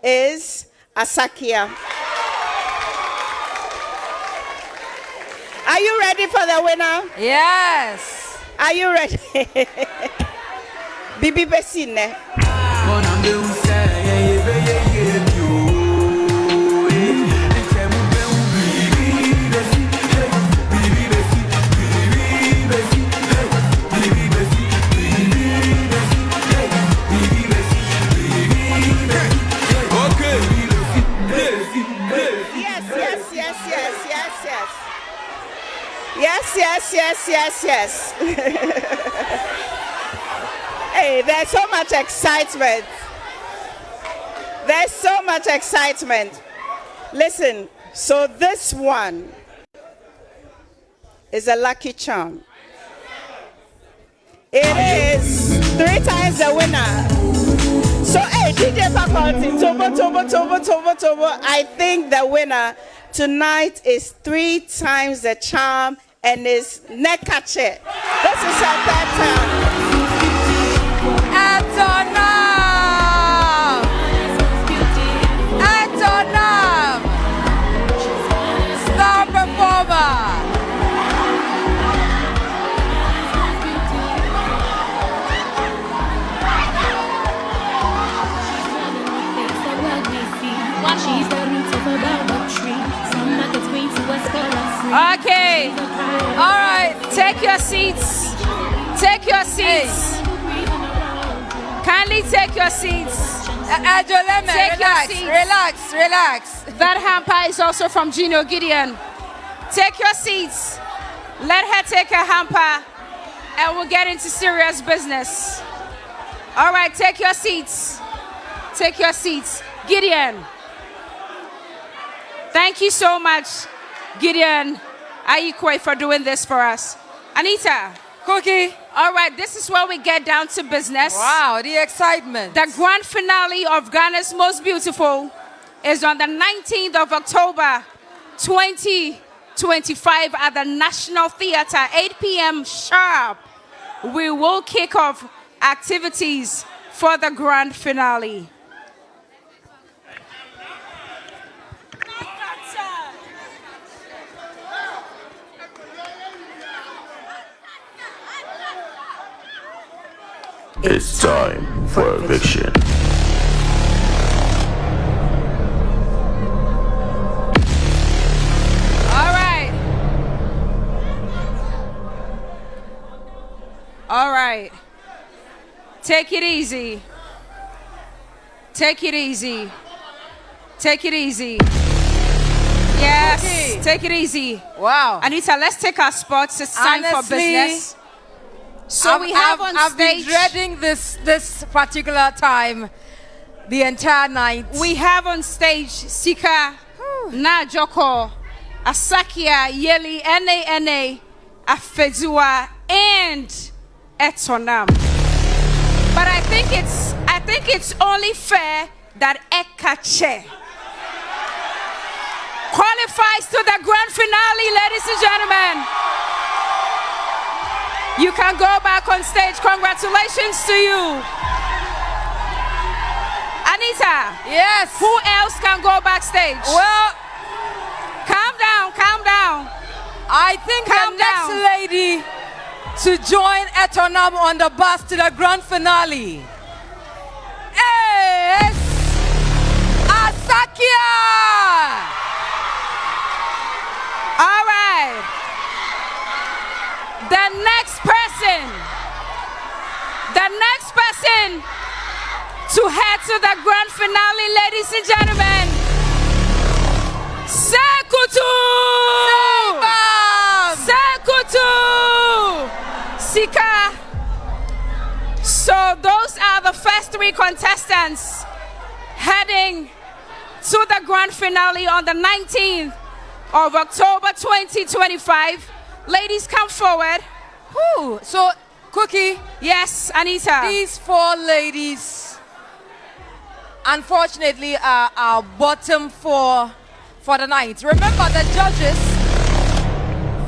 is Asakia. Are you ready for the winner? Yes. Are you ready? Bibi Besine. Yes. Hey, there's so much excitement. There's so much excitement. Listen, so this one is a lucky charm. It is 3 times the winner. So, hey, DJ faculty, Tobo. I think the winner tonight is 3 times the charm. And it's Nekache. This is our third time. Etonam. Star performer. She's the root of a baobab tree. Some markets bring to us for free. Okay. All right. Take your seats. Take your seats. Kindly take your seats. Relax. That hamper is also from Gino Gideon. Take your seats. Let her take her hamper and we'll get into serious business. All right, take your seats. Take your seats. Gideon. Thank you so much, Gideon Ayikwe, for doing this for us. Anita. Cookie. All right, this is where we get down to business. Wow, the excitement. The grand finale of Ghana's Most Beautiful is on the 19th of October, 2025 at the National Theatre, 8 p.m. sharp. We will kick off activities for the grand finale. It's time for eviction. All right. Take it easy. Take it easy. Take it easy. Yes. Okay. Take it easy. Wow. Anita, let's take our spots. It's time for Honestly, business. So we have on I've been stage. dreading this particular time the entire night. We have on stage Sika, Najoko, Asakia, Yeli, NANA, Afezua, and Etonam. But I think it's only fair that Ekache qualifies to the grand finale, ladies and gentlemen. You can go back on stage. Congratulations to you. Anita. Yes. Who else can go backstage? Well, calm down, calm down. I think Calm the next down. lady to join Etonam on the bus to the grand finale is Asakia. All right. The next person to head to the grand finale, ladies and gentlemen, Sekutu! Sekutu! Sika! So those are the first three contestants heading to the grand finale on the 19th of October 2025. Ladies, come forward. Whew. So, Cookie. Yes, Anita. These four ladies, unfortunately, are our bottom four for the night. Remember, the judges.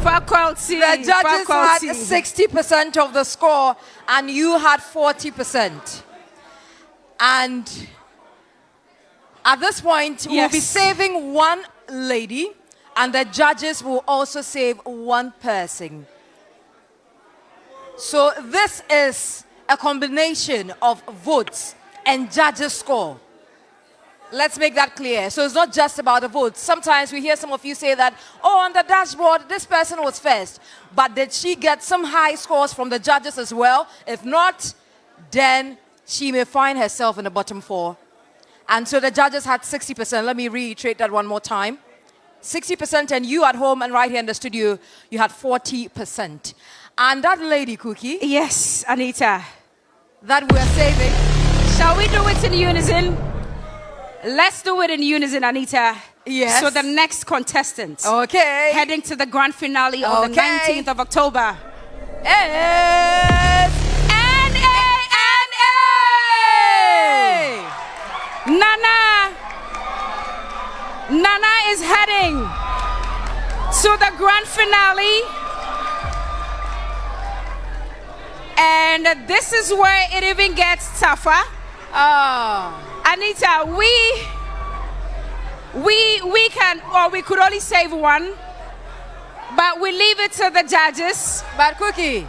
Faculty. The judges faculty. had 60% of the score, and you had 40%. And at this point, we'll be Yes. saving one lady, and the judges will also save one person. So this is a combination of votes and judges' score. Let's make that clear. So it's not just about the votes. Sometimes we hear some of you say that, oh, on the dashboard, this person was first. But did she get some high scores from the judges as well? If not, then she may find herself in the bottom four. And so the judges had 60%. Let me reiterate that one more time. 60%, and you at home and right here in the studio, you had 40%. And that lady, Cookie. Yes, Anita. That we're saving. Shall we do it in unison? Let's do it in unison, Anita. Yes. So the next contestant. Okay. Heading to the grand finale on the 19th of October. Is Nana. Nana is heading to the grand finale. And this is where it even gets tougher. Anita, we can, or we could only save one, but we leave it to the judges. But Cookie,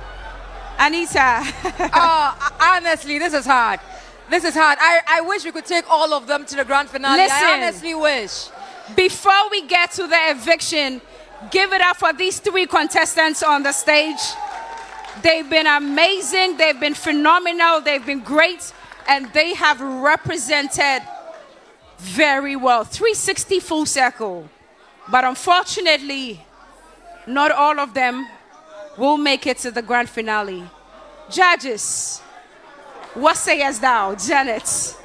Anita. Honestly, this is hard. This is hard. I wish we could take all of them to the grand finale. Listen, I honestly wish. Before we get to the eviction, give it up for these three contestants on the stage. They've been amazing. They've been phenomenal. They've been great. And they have represented very well. 360 full circle. But unfortunately, not all of them will make it to the grand finale. Judges, what sayest thou, Janet?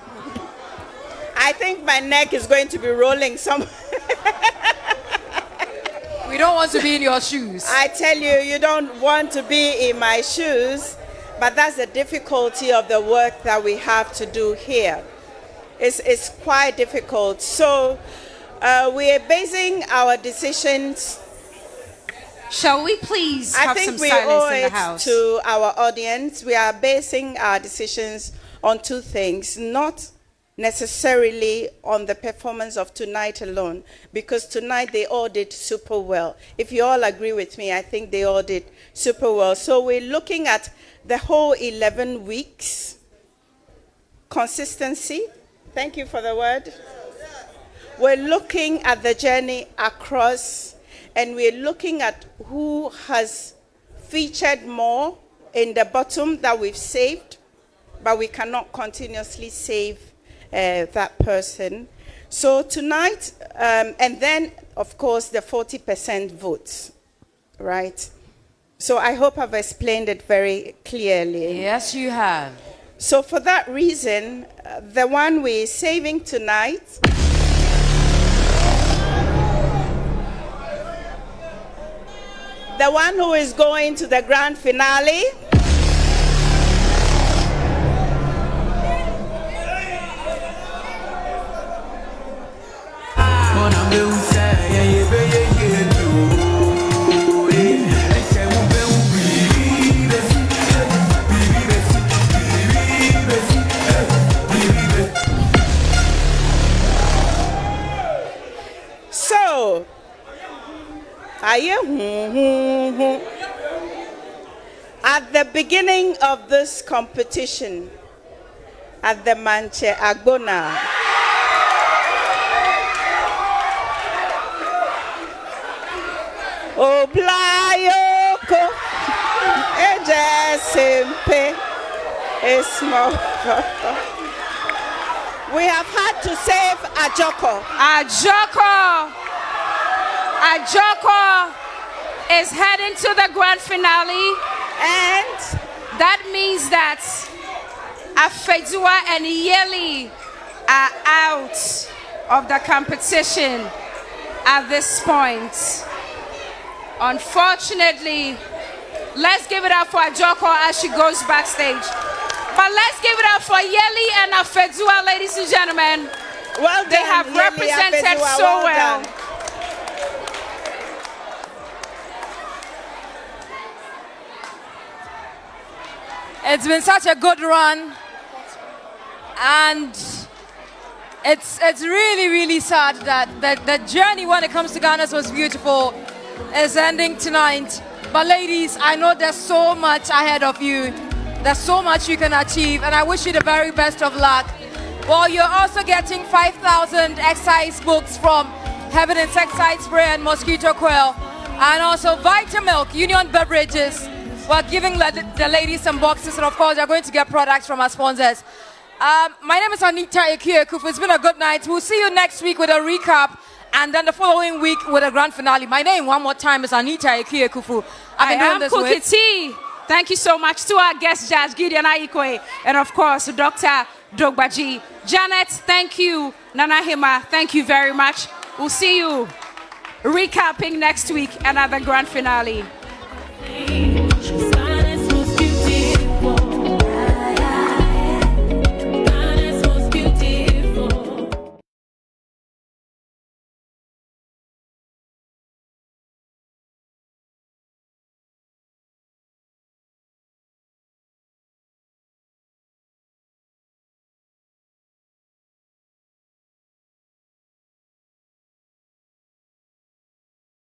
I think my neck is going to be rolling some. We don't want to be in your shoes. I tell you, you don't want to be in my shoes, but that's the difficulty of the work that we have to do here. It's quite difficult. So we are basing our decisions. Shall we please I have think some we silence owe in the it house? to our audience. We are basing our decisions on two things, not necessarily on the performance of tonight alone, because tonight they all did super well. If you all agree with me, I think they all did super well. So we're looking at the whole 11 weeks. Consistency. Thank you for the word. We're looking at the journey across, and we're looking at who has featured more in the bottom that we've saved, but we cannot continuously save that person. So tonight, and then, of course, the 40% votes, right? So I hope I've explained it very clearly. Yes, you have. So for that reason, the one we're saving tonight the one who is going to the grand finale So, at the beginning of this competition, at the Manche Agbona, Oblayoko, Ejesimpe, Ismo. We have had to save Ajoko. Ajoko is heading to the grand finale, and that means that Afedua and Yeli are out of the competition at this point. Unfortunately, let's give it up for Ajoko as she goes backstage. But let's give it up for Yeli and Afedua, ladies and gentlemen. Well done, they have Yeli, represented Afedua, so well. done. It's been such a good run, and it's really, really sad that the journey when it comes to Ghana's Most Beautiful is ending tonight. But ladies, I know there's so much ahead of you. There's so much you can achieve, and I wish you the very best of luck. Well, you're also getting 5,000 exercise books from Heaven Insecticide Spray and Mosquito Coil, and also Vitamilk, Union Beverages. We're giving the ladies some boxes, and of course, they're going to get products from our sponsors. My name is Anita Ekiyekufu. It's been a good night. We'll see you next week with a recap, and then the following week with a grand finale. My name, one more time, is Anita Ekiyekufu. I am Cookie T. Thank you so much to our guest judge, Gideon Aikwe, and of course, Dr. Dogbaji. Janet, thank you. Nana Hima, thank you very much. We'll see you recapping next week and at the grand finale.